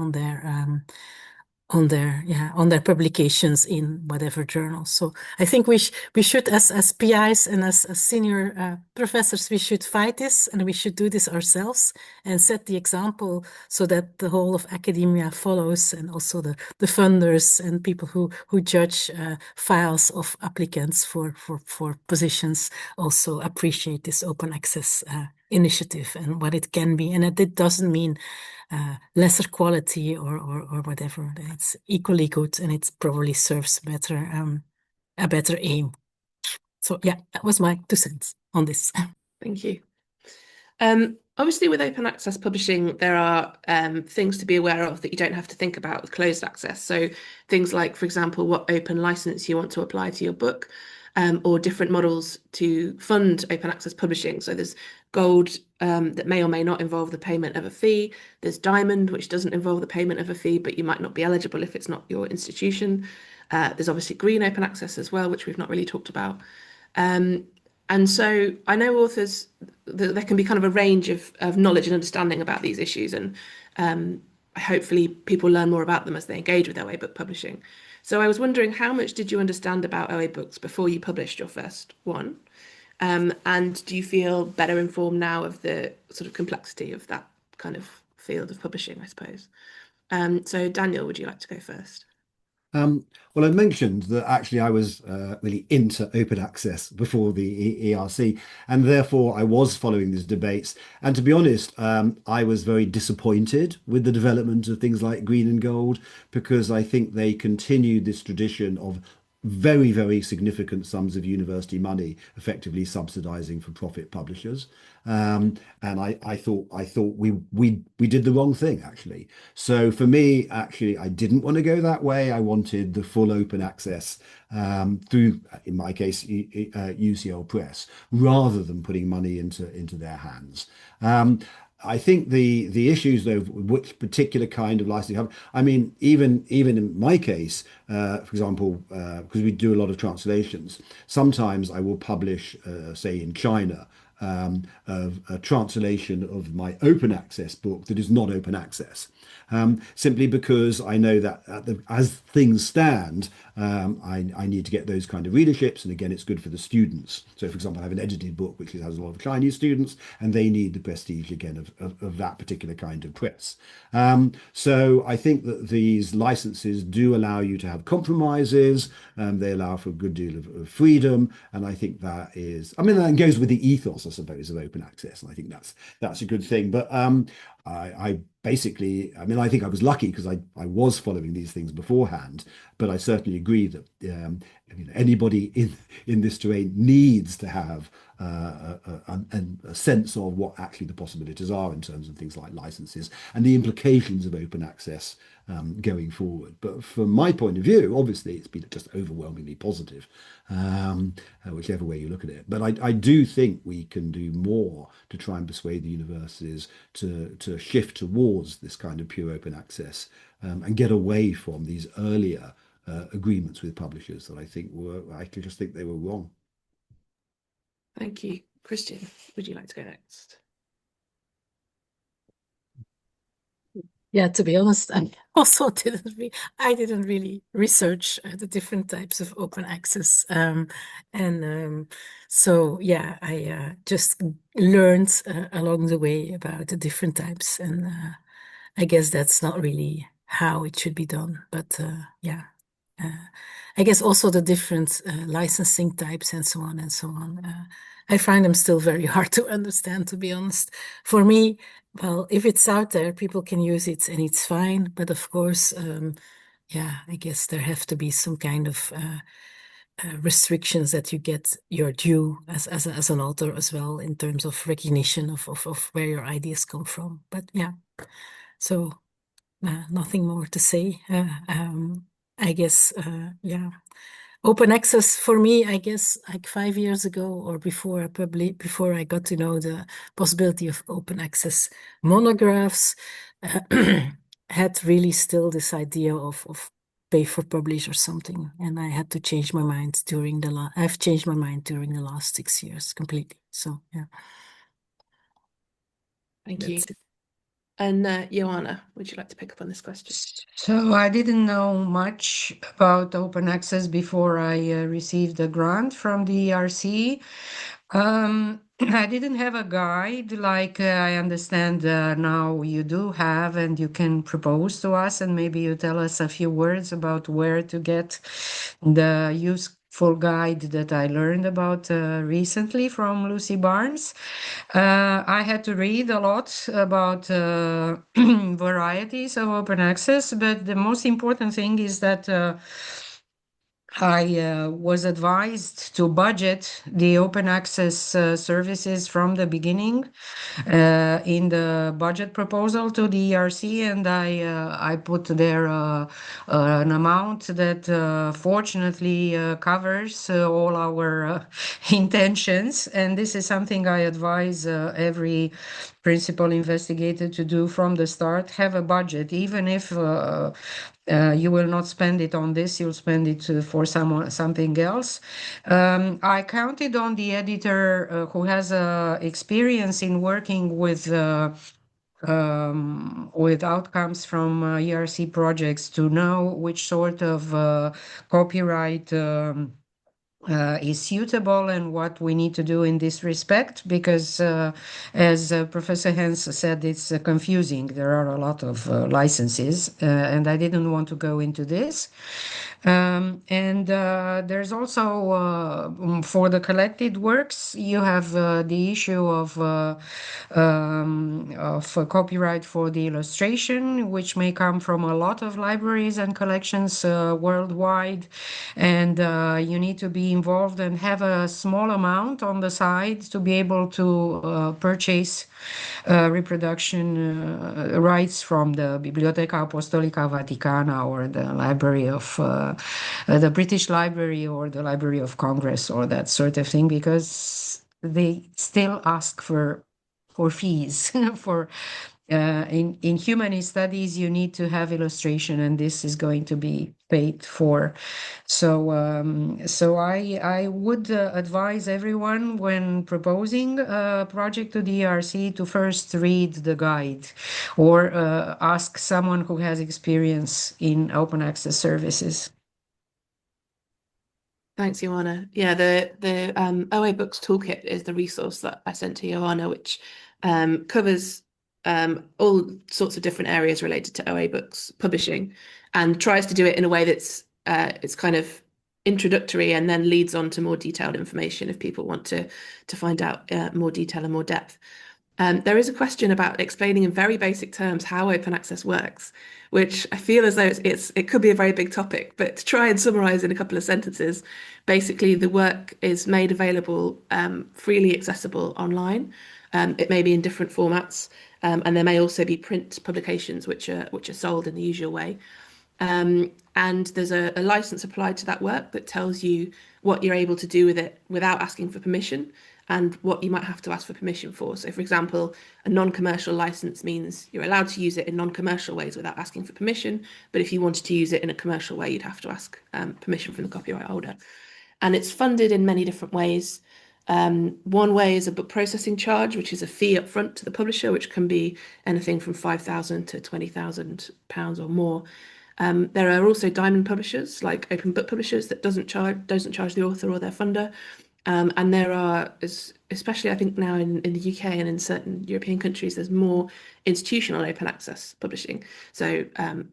their publications in whatever journal. So I think we should, as PIs and as senior professors, we should fight this, and we should do this ourselves and set the example so that the whole of academia follows, and also the funders and people who judge files of applicants for positions also appreciate this open access initiative and what it can be. And it doesn't mean lesser quality or whatever. It's equally good, and it probably serves a better aim. So yeah, that was my 2 cents on this. Thank you. Obviously, with open access publishing, there are things to be aware of that you don't have to think about with closed access. So things like, for example, what open license you want to apply to your book, or different models to fund open access publishing. So there's gold that may or may not involve the payment of a fee. There's diamond, which doesn't involve the payment of a fee, but you might not be eligible if it's not your institution. There's obviously green open access as well, which we've not really talked about. And so I know authors, there can be kind of a range of knowledge and understanding about these issues, and hopefully people learn more about them as they engage with OA book publishing. So I was wondering, how much did you understand about OA books before you published your first one? And do you feel better informed now of the sort of complexity of that kind of field of publishing, I suppose? So Daniel, would you like to go first? Well, I mentioned that actually I was really into open access before the ERC, and therefore I was following these debates. And to be honest, I was very disappointed with the development of things like green and gold, because I think they continued this tradition of very, very significant sums of university money effectively subsidizing for profit publishers. And I thought we did the wrong thing, actually. So for me, actually, I didn't want to go that way. I wanted the full open access through, in my case, UCL Press, rather than putting money into their hands. I think the issues though, which particular kind of license you have. I mean, even in my case, for example, because we do a lot of translations, sometimes I will publish, say in China, a translation of my open access book that is not open access. Simply because I know that as things stand, I need to get those kind of readerships, and again, it's good for the students. So, for example, I have an edited book which has a lot of Chinese students, and they need the prestige again of that particular kind of press. So, I think that these licenses do allow you to have compromises. They allow for a good deal of freedom, and I think that is, I mean, that goes with the ethos, I suppose, of open access, and I think that's a good thing. But I basically, I mean, I think I was lucky because I was following these things beforehand, but I certainly agree that anybody in this terrain needs to have a sense of what actually the possibilities are in terms of things like licenses and the implications of open access going forward. But from my point of view, obviously, it's been just overwhelmingly positive, whichever way you look at it. But I do think we can do more to try and persuade the universities to shift towards this kind of pure open access and get away from these earlier agreements with publishers that I just think they were wrong. Thank you. Kristien, would you like to go next? Yeah, to be honest, I also didn't really research the different types of open access. So yeah, I just learned along the way about the different types, and I guess that's not really how it should be done. But yeah, I guess also the different licensing types and so on and so on. I find them still very hard to understand, to be honest. For me, well, if it's out there, people can use it and it's fine. But of course, yeah, I guess there have to be some kind of restrictions that you get your due as an author as well in terms of recognition of where your ideas come from. But yeah, so nothing more to say. I guess, yeah. Open access for me, I guess, like 5 years ago or before I got to know the possibility of open access monographs, had really still this idea of pay for publish or something, and I had to change my mind I've changed my mind during the last 6 years completely. So yeah. Thank you. And Joanna, would you like to pick up on this question? So I didn't know much about open access before I received the grant from the ERC. I didn't have a guide like I understand now you do have, and you can propose to us, and maybe you tell us a few words about where to get the useful guide that I learned about recently from Lucy Barnes. I had to read a lot about varieties of open access, but the most important thing is that I was advised to budget the open access services from the beginning in the budget proposal to the ERC, and I put there an amount that fortunately covers all our intentions, and this is something I advise every principal investigator to do from the start. Have a budget, even if you will not spend it on this, you'll spend it for something else. I counted on the editor who has experience in working with outcomes from ERC projects to know which sort of copyright is suitable and what we need to do in this respect, because as Professor Hens said, it's confusing. There are a lot of licenses, and I didn't want to go into this. And there's also, for the collected works, you have the issue of copyright for the illustration, which may come from a lot of libraries and collections worldwide, and you need to be involved and have a small amount on the side to be able to purchase reproduction rights from the Biblioteca Apostolica Vaticana or the Library of the British Library or the Library of Congress or that sort of thing, because they still ask for for fees. In humanist studies, you need to have illustration, and this is going to be paid for. So I would advise everyone when proposing a project to the ERC to first read the guide, or ask someone who has experience in open access services. Thanks, Joanna. Yeah, the OA Books Toolkit is the resource that I sent to Joanna, which covers all sorts of different areas related to OA books publishing, and tries to do it in a way that's it's kind of introductory and then leads on to more detailed information if people want to find out more detail and more depth. There is a question about explaining in very basic terms how open access works, which I feel as though it could be a very big topic, but to try and summarize in a couple of sentences, basically the work is made available freely accessible online. It may be in different formats, and there may also be print publications which are sold in the usual way. And there's a license applied to that work that tells you what you're able to do with it without asking for permission, and what you might have to ask for permission for. So, for example, a non-commercial license means you're allowed to use it in non-commercial ways without asking for permission. But if you wanted to use it in a commercial way, you'd have to ask permission from the copyright holder. And it's funded in many different ways. One way is a book processing charge, which is a fee up front to the publisher, which can be anything from £5,000 to £20,000 or more. There are also diamond publishers, like open book publishers, that doesn't charge the author or their funder. And there are, especially I think now in the UK and in certain European countries, there's more institutional open access publishing. So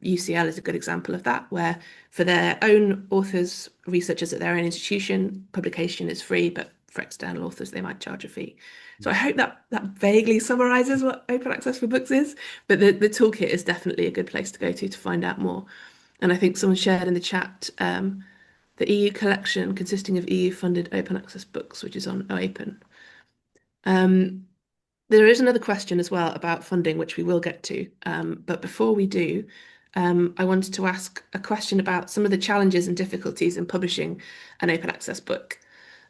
UCL is a good example of that, where for their own authors, researchers at their own institution, publication is free, but for external authors, they might charge a fee. So I hope that vaguely summarizes what open access for books is, but the toolkit is definitely a good place to go to find out more. And I think someone shared in the chat the EU collection consisting of EU-funded open access books, which is on OAPEN. There is another question as well about funding, which we will get to. But before we do, I wanted to ask a question about some of the challenges and difficulties in publishing an open access book.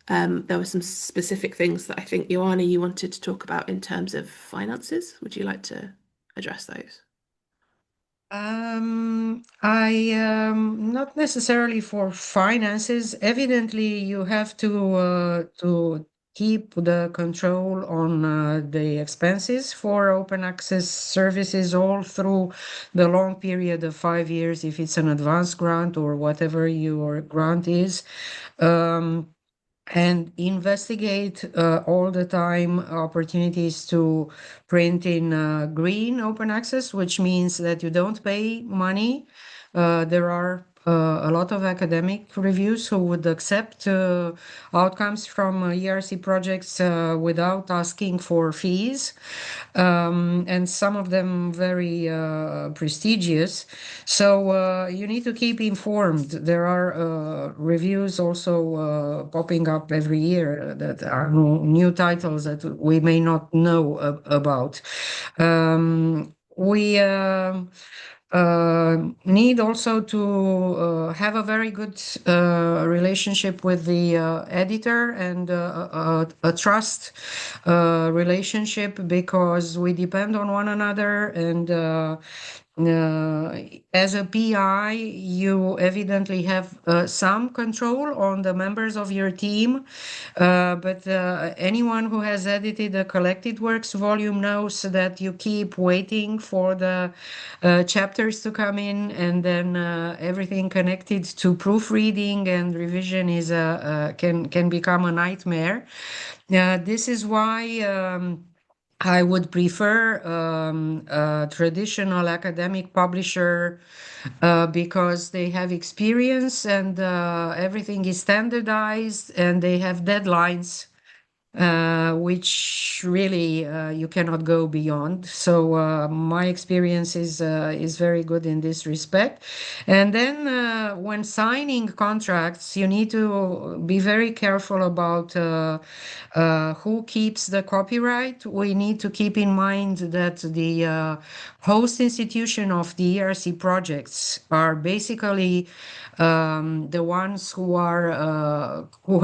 There were some specific things that I think, Joanna, you wanted to talk about in terms of finances. Would you like to address those? Not necessarily for finances. Evidently, you have to keep the control on the expenses for open access services all through the long period of 5 years, if it's an advanced grant or whatever your grant is. And investigate all the time opportunities to print in green open access, which means that you don't pay money. There are a lot of academic reviews who would accept outcomes from ERC projects without asking for fees, and some of them very prestigious. So you need to keep informed. There are reviews also popping up every year that are new titles that we may not know about. We need also to have a very good relationship with the editor, and a trust relationship, because we depend on one another. And as a PI, you evidently have some control on the members of your team, but anyone who has edited a collected works volume knows that you keep waiting for the chapters to come in, and then everything connected to proofreading and revision is can become a nightmare. This is why I would prefer a traditional academic publisher because they have experience, and everything is standardized, and they have deadlines, which really you cannot go beyond. So my experience is very good in this respect. And then when signing contracts, you need to be very careful about who keeps the copyright. We need to keep in mind that the host institution of the ERC projects are basically the ones who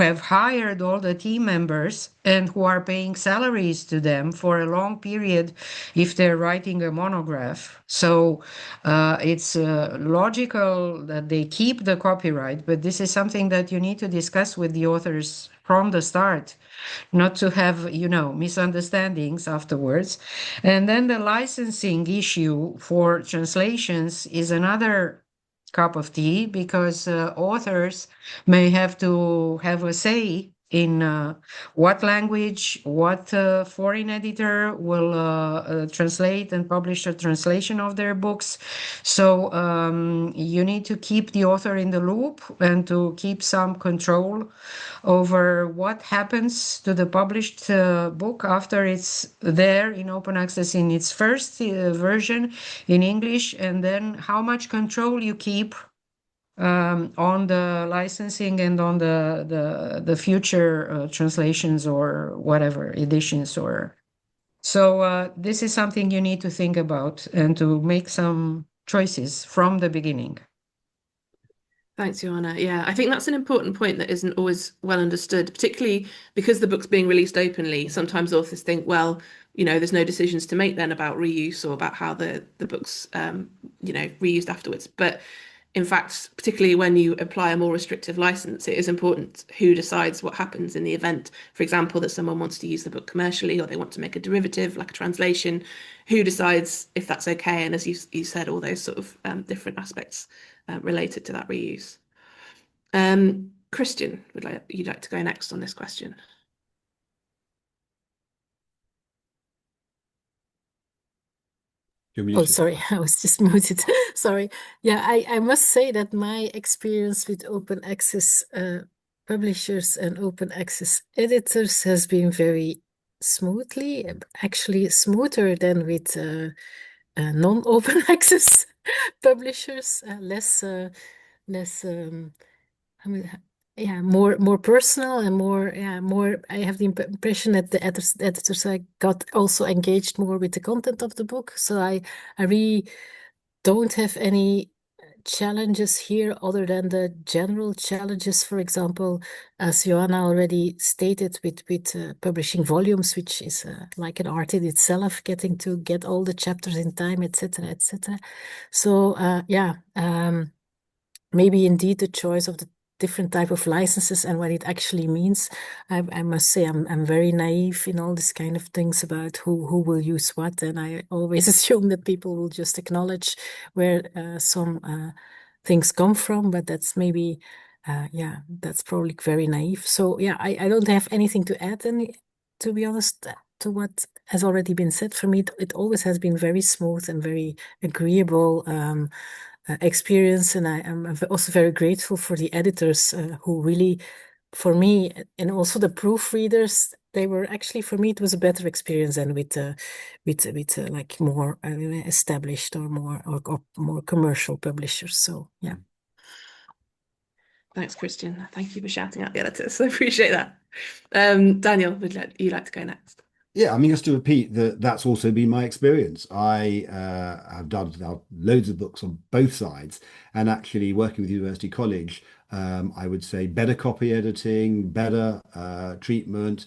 have hired all the team members and who are paying salary stories to them for a long period if they're writing a monograph. So it's logical that they keep the copyright, but this is something that you need to discuss with the authors from the start, not to have, misunderstandings afterwards. And then the licensing issue for translations is another cup of tea, because authors may have to have a say in what language, what foreign editor will translate and publish a translation of their books. So you need to keep the author in the loop and to keep some control over what happens to the published book after it's there in open access in its first version in English, and then how much control you keep on the licensing and on the future translations or whatever editions. Or so this is something you need to think about and to make some choices from the beginning. Thanks, Joanna. Yeah, I think that's an important point that isn't always well understood, particularly because the book's being released openly. Sometimes authors think, well, there's no decisions to make then about reuse or about how the book's, reused afterwards. But in fact, particularly when you apply a more restrictive license, it is important who decides what happens in the event. For example, that someone wants to use the book commercially or they want to make a derivative, like a translation. Who decides if that's okay? And as you said, all those sort of different aspects related to that reuse. Kristien, you'd like to go next on this question? Oh, sorry, I was just muted. Sorry. Yeah, I must say that my experience with open access publishers and open access editors has been very smoothly, actually smoother than with non-open access publishers, less I mean, more personal and more. I have the impression that the editors got also engaged more with the content of the book. So I really don't have any challenges here other than the general challenges, for example, as Joanna already stated, with publishing volumes, which is like an art in itself, getting to get all the chapters in time, etc., etc. So maybe indeed the choice of the different type of licenses and what it actually means. I must say I'm very naive in all this kind of things about who will use what, and I always assume that people will just acknowledge where some things come from, but that's maybe that's probably very naive. So I don't have anything to add, to be honest, to what has already been said. For me, it always has been very smooth and very agreeable experience, and I'm also very grateful for the editors who really, for me, and also the proofreaders. They were actually, for me, it was a better experience than with like more established or more commercial publishers. So yeah. Thanks, Kristien. Thank you for shouting out the editors. I appreciate that. Daniel, would you like to go next? Yeah, I mean, just to repeat that's also been my experience. I have done loads of books on both sides, and actually working with University College, I would say better copy editing, better treatment.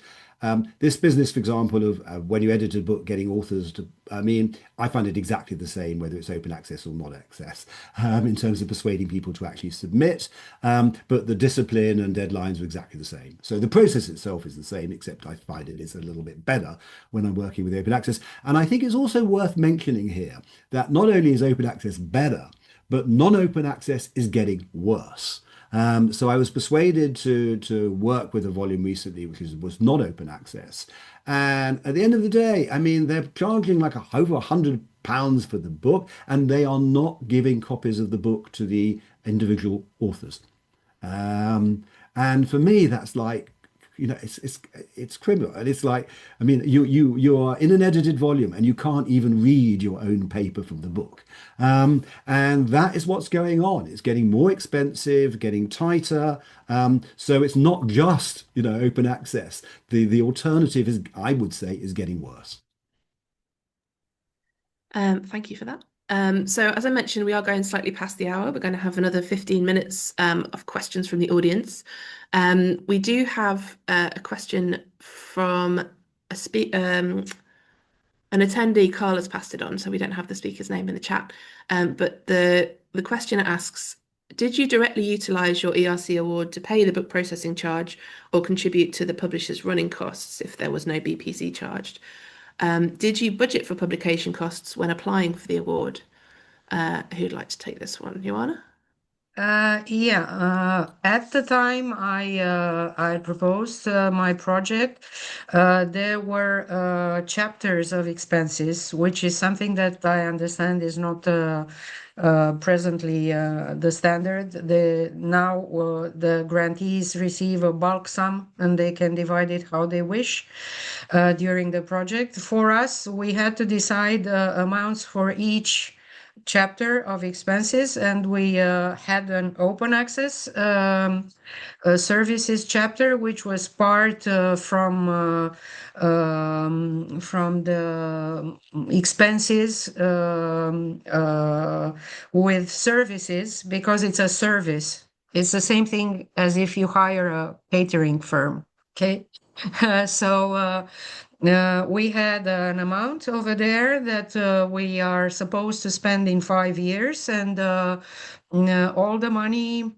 This business, for example, of when you edit a book, getting authors to, I mean, I find it exactly the same, whether it's open access or not access, in terms of persuading people to actually submit. But the discipline and deadlines are exactly the same. So the process itself is the same, except I find it is a little bit better when I'm working with open access. And I think it's also worth mentioning here that not only is open access better, but non-open access is getting worse. So I was persuaded to work with a volume recently, which was not open access. And at the end of the day, I mean, they're charging like over £100 for the book, and they are not giving copies of the book to the individual authors. And for me, that's like, it's criminal. And it's like, I mean, you are in an edited volume and you can't even read your own paper from the book. And that is what's going on. It's getting more expensive, getting tighter. So it's not just, open access. The alternative is, I would say, is getting worse. Thank you for that. So as I mentioned, we are going slightly past the hour. We're going to have another 15 minutes of questions from the audience. We do have a question from an attendee, Carl, has passed it on, so we don't have the speaker's name in the chat. But the questioner asks, did you directly utilise your ERC award to pay the book processing charge or contribute to the publisher's running costs if there was no BPC charged? Did you budget for publication costs when applying for the award? Who'd like to take this one? Joanna? At the time I proposed my project, there were chapters of expenses, which is something that I understand is not presently the standard. Now the grantees receive a bulk sum and they can divide it how they wish during the project. For us, we had to decide amounts for each chapter of expenses, and we had an open access services chapter, which was part from the expenses with services, because it's a service. It's the same thing as if you hire a catering firm. Okay. So we had an amount over there that we are supposed to spend in 5 years, and all the money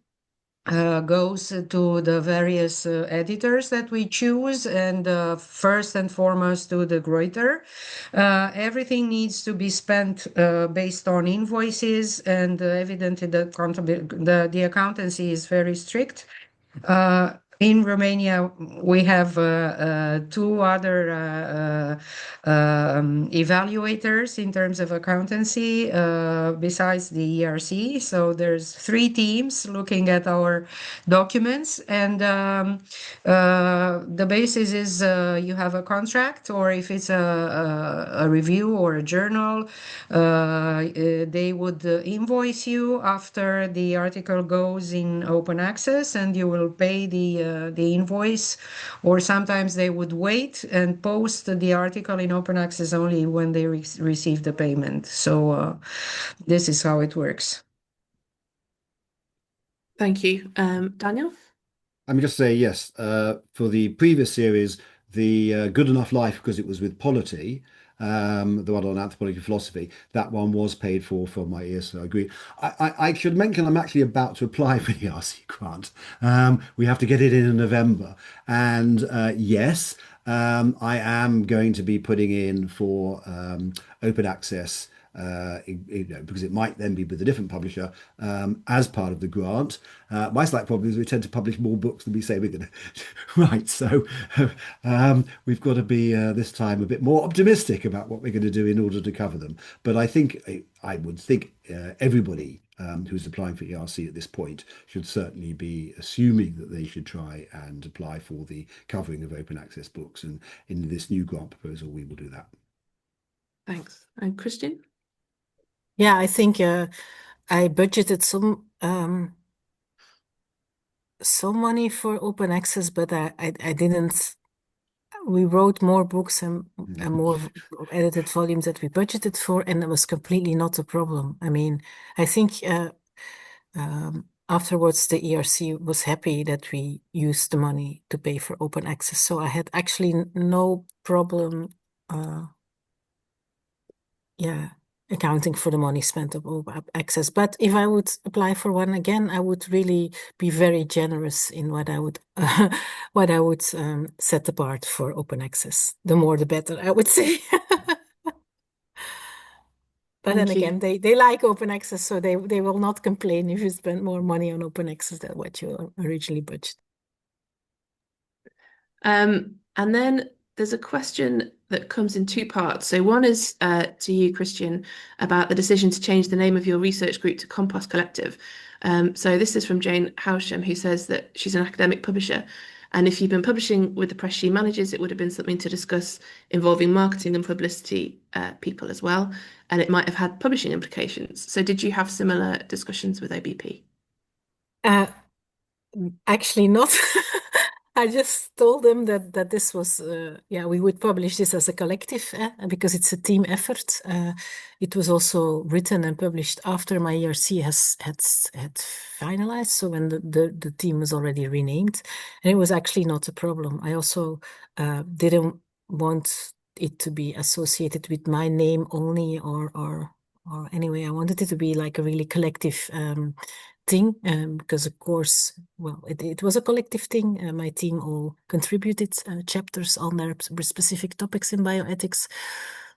goes to the various editors that we choose, and first and foremost to the Greuter. Everything needs to be spent based on invoices, and evidently the accountancy is very strict. In Romania, we have two other evaluators in terms of accountancy besides the ERC. So there's 3 teams looking at our documents, and the basis is you have a contract, or if it's a review or a journal, they would invoice you after the article goes in open access, and you will pay the invoice, or sometimes they would wait and post the article in open access only when they receive the payment. So this is how it works. Thank you. Daniel? Let me just say yes. For the previous series, the Good Enough Life, because it was with polity, the one on anthropology and philosophy, that one was paid for from my ears, so I agree. I should mention I'm actually about to apply for the ERC grant. We have to get it in November, and yes, I am going to be putting in for open access. Because it might then be with a different publisher as part of the grant. My slight problem is we tend to publish more books than we say we're going to write. So we've got to be this time a bit more optimistic about what we're going to do in order to cover them. But I would think everybody who's applying for ERC at this point should certainly be assuming that they should try and apply for the covering of open access books. And in this new grant proposal, we will do that. Thanks. And Kristien? Yeah, I think I budgeted some money for open access, but I didn't. We wrote more books and more edited volumes that we budgeted for, and it was completely not a problem. I mean, I think afterwards the ERC was happy that we used the money to pay for open access, so I had actually no problem. Accounting for the money spent on open access. But if I would apply for one again, I would really be very generous in what I would set apart for open access. The more, the better, I would say. But then again, they like open access, so they will not complain if you spend more money on open access than what you originally budgeted. And then there's a question that comes in 2 parts. So one is to you, Kristien, about the decision to change the name of your research group to Compost Collective. So this is from Jane Howsham, who says that she's an academic publisher. And if you've been publishing with the press she manages, it would have been something to discuss involving marketing and publicity people as well. And it might have had publishing implications. So did you have similar discussions with OBP? Actually not. I just told them that this was, we would publish this as a collective because it's a team effort. It was also written and published after my ERC had finalized, so when the team was already renamed, and it was actually not a problem. I also didn't want it to be associated with my name only, or anyway, I wanted it to be like a really collective thing, because of course, well, it was a collective thing. My team all contributed chapters on their specific topics in bioethics.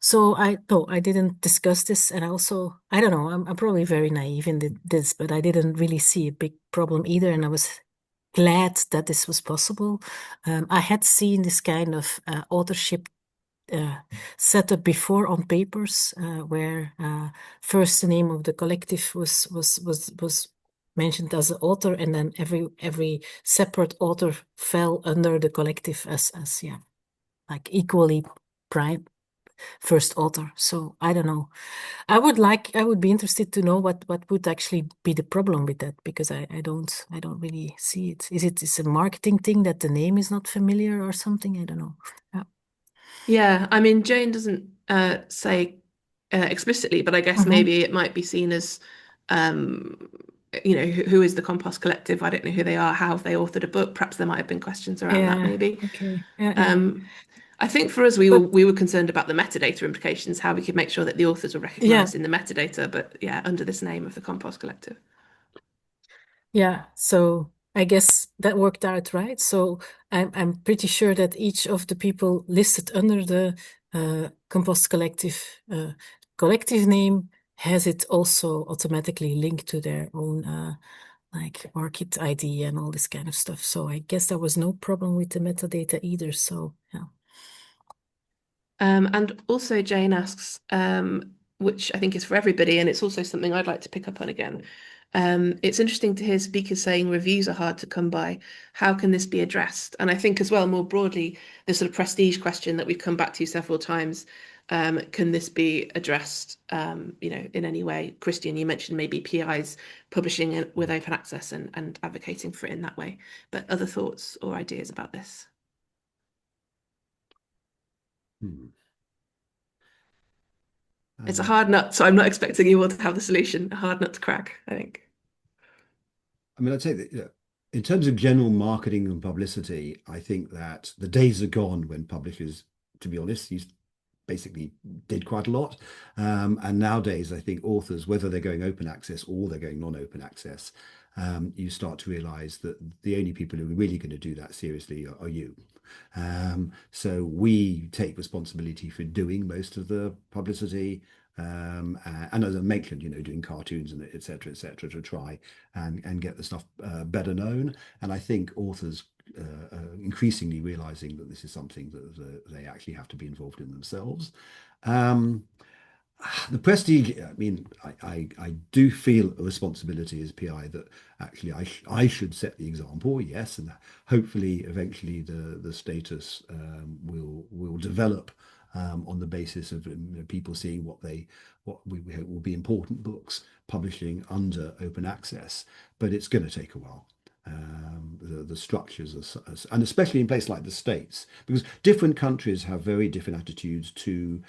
So I didn't discuss this, and also I don't know. I'm probably very naive in this, but I didn't really see a big problem either, and I was glad that this was possible. I had seen this kind of authorship set up before on papers, where first the name of the collective was mentioned as an author, and then every separate author fell under the collective as like equally prime first author. So I don't know. I would be interested to know what would actually be the problem with that, because I don't really see it. Is a marketing thing that the name is not familiar or something? I don't know. Yeah. Yeah, I mean, Jane doesn't say explicitly, but I guess maybe it might be seen as, who is the Compost Collective? I don't know who they are. How have they authored a book? Perhaps there might have been questions around that, maybe. Okay. Yeah. I think for us, we were concerned about the metadata implications, how we could make sure that the authors were recognized in the metadata, but yeah, under this name of the Compost Collective. Yeah, so I guess that worked out, right? So I'm pretty sure that each of the people listed under the Compost Collective collective name has it also automatically linked to their own like ORCID ID and all this kind of stuff. So I guess there was no problem with the metadata either. So yeah. And also Jane asks, which I think is for everybody, and it's also something I'd like to pick up on again. It's interesting to hear speakers saying reviews are hard to come by. How can this be addressed? And I think as well, more broadly, the sort of prestige question that we've come back to several times, can this be addressed, in any way? Kristien, you mentioned maybe PIs publishing with open access and advocating for it in that way, but other thoughts or ideas about this? It's a hard nut, so I'm not expecting you all to have the solution. A hard nut to crack, I think. I mean, I'd say that in terms of general marketing and publicity, I think that the days are gone when publishers, to be honest, basically did quite a lot. And nowadays, I think authors, whether they're going open access or they're going non-open access, you start to realize that the only people who are really going to do that seriously are you. So we take responsibility for doing most of the publicity, and as I mentioned, doing cartoons and et cetera, to try and get the stuff better known. And I think authors are increasingly realizing that this is something that they actually have to be involved in themselves. The prestige, I mean, I do feel a responsibility as PI that actually I should set the example, yes, and hopefully eventually the status will develop on the basis of people seeing what we hope will be important books publishing under open access, but it's going to take a while. The structures and especially in places like the States, because different countries have very different attitudes to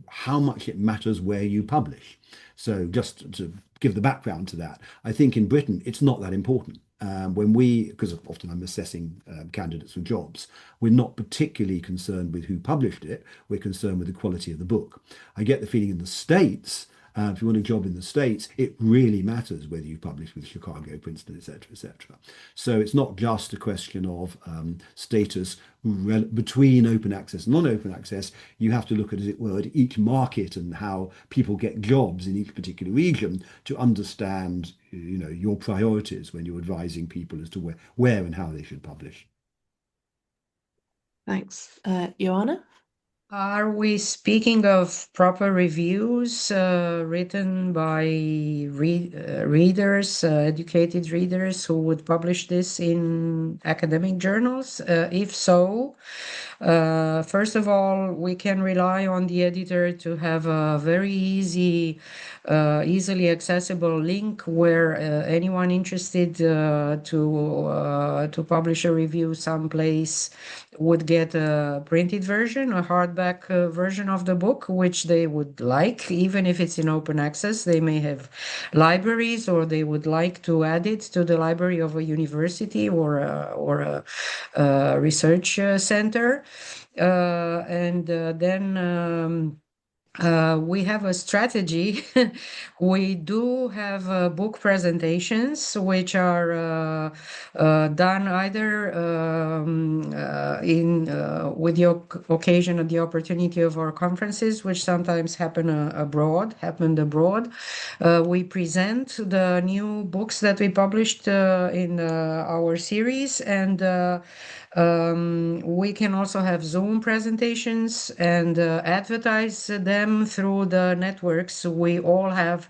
how much it matters where you publish. So just to give the background to that, I think in Britain it's not that important. Because often I'm assessing candidates for jobs, we're not particularly concerned with who published it. We're concerned with the quality of the book. I get the feeling in the States, if you want a job in the States, it really matters whether you publish with Chicago, Princeton, etc., etc. So it's not just a question of status between open access and non-open access. You have to look at, as it were, at each market and how people get jobs in each particular region to understand, your priorities when you're advising people as to where and how they should publish. Thanks. Joanna? Are we speaking of proper reviews written by readers, educated readers who would publish this in academic journals? If so, first of all, we can rely on the editor to have a very easily accessible link where anyone interested to publish a review someplace would get a printed version, a hardback version of the book, which they would like, even if it's in open access. They may have libraries, or they would like to add it to the library of a university or a research center. Then we have a strategy. We do have book presentations, which are done either with the occasion of the opportunity of our conferences, which sometimes happened abroad. We present the new books that we published in our series, and we can also have Zoom presentations and advertise them through the networks. We all have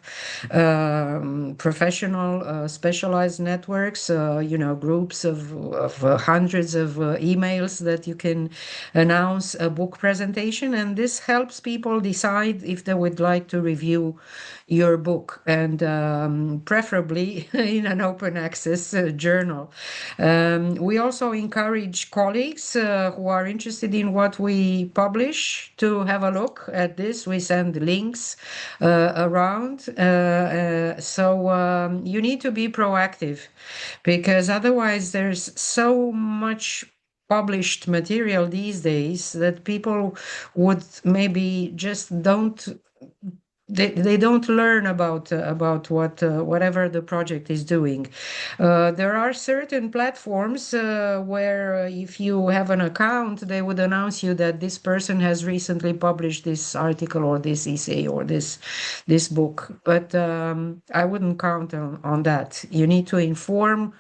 professional, specialized networks, groups of hundreds of emails that you can announce a book presentation, and this helps people decide if they would like to review your book, and preferably in an open access journal. We also encourage colleagues who are interested in what we publish to have a look at this. We send links around. So you need to be proactive, because otherwise there's so much published material these days that people would maybe just don't they don't learn about what whatever the project is doing. There are certain platforms where if you have an account, they would announce you that this person has recently published this article or this essay or this book. But I wouldn't count on that. You need to inform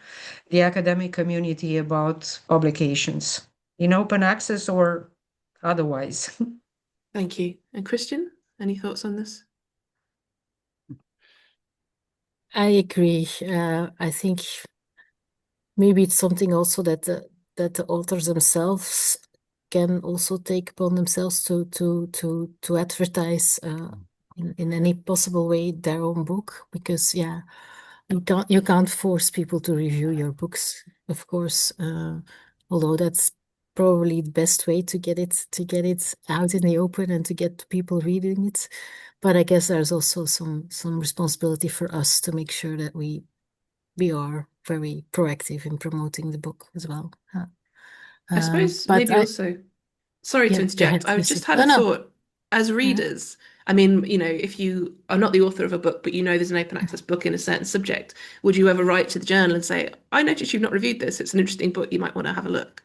the academic community about publications in open access or otherwise. Thank you. And Kristien, any thoughts on this? I agree. I think maybe it's something also that the authors themselves can also take upon themselves to advertise in any possible way their own book, because you can't force people to review your books, of course. Although that's probably the best way to get it out in the open and to get people reading it. But I guess there's also some responsibility for us to make sure that we are very proactive in promoting the book as well. I suppose But maybe also, sorry to go interject, ahead, I've Kristien. just had No, a no. thought. As readers, I mean, if you are not the author of a book, but there's an open access book in a certain subject, would you ever write to the journal and say, I noticed you've not reviewed this, it's an interesting book, you might want to have a look?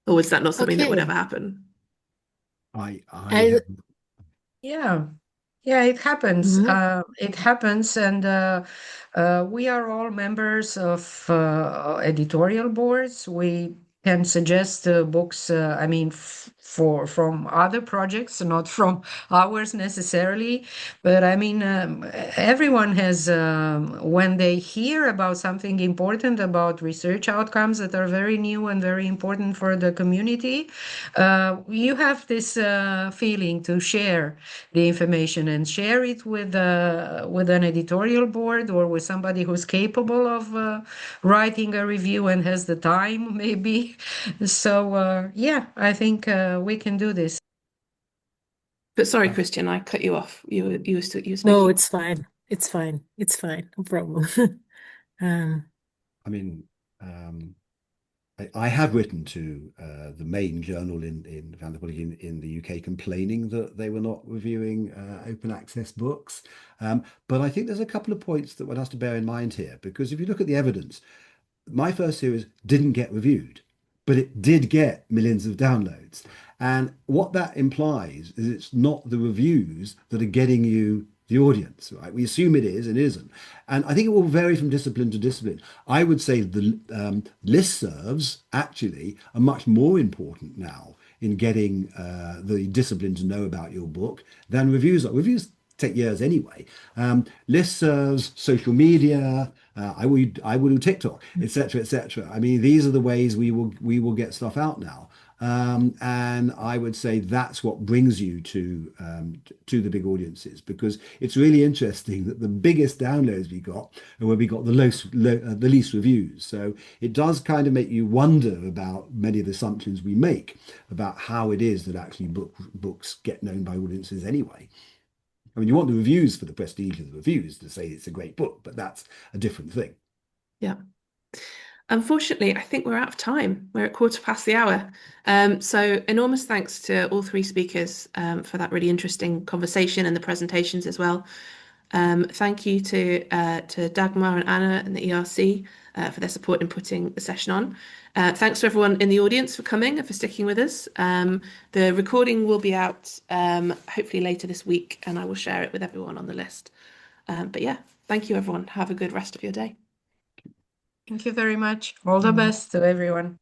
Or is that not something that would ever Okay. happen? I I Yeah. Yeah, it happens. Mhm. It happens, and we are all members of editorial boards. We can suggest books. I mean, from other projects, not from ours necessarily. But I mean, everyone has when they hear about something important, about research outcomes that are very new and very important for the community, you have this feeling to share the information and share it with an editorial board or with somebody who's capable of writing a review and has the time, maybe. So I think we can do this. But sorry, Kristien, I cut you off. You were No, speaking. it's fine. It's fine. It's fine. No problem. I mean, I have written to the main journal in Vanderbilt in the UK complaining that they were not reviewing open access books. But I think there's a couple of points that one has to bear in mind here, because if you look at the evidence, my first series didn't get reviewed, but it did get millions of downloads. And what that implies is it's not the reviews that are getting you the audience, right? We assume it is and isn't. And I think it will vary from discipline to discipline. I would say the listservs actually are much more important now in getting the discipline to know about your book than reviews are. Reviews take years anyway. Listservs, social media, I will do TikTok, etc., etc. I mean, these are the ways we will get stuff out now. And I would say that's what brings you to the big audiences, because it's really interesting that the biggest downloads we got are where we got the least reviews. So it does kind of make you wonder about many of the assumptions we make about how it is that actually books get known by audiences anyway. I mean, you want the reviews for the prestige of the reviews to say it's a great book, but that's a different thing. Yeah. Unfortunately, I think we're out of time. We're at 1:15. So enormous thanks to all three speakers for that really interesting conversation and the presentations as well. Thank you to Dagmar and Anna and the ERC for their support in putting the session on. Thanks to everyone in the audience for coming and for sticking with us. The recording will be out hopefully later this week, and I will share it with everyone on the list. But yeah, thank you everyone. Have a good rest of your day. Thank you very much. All the best to everyone.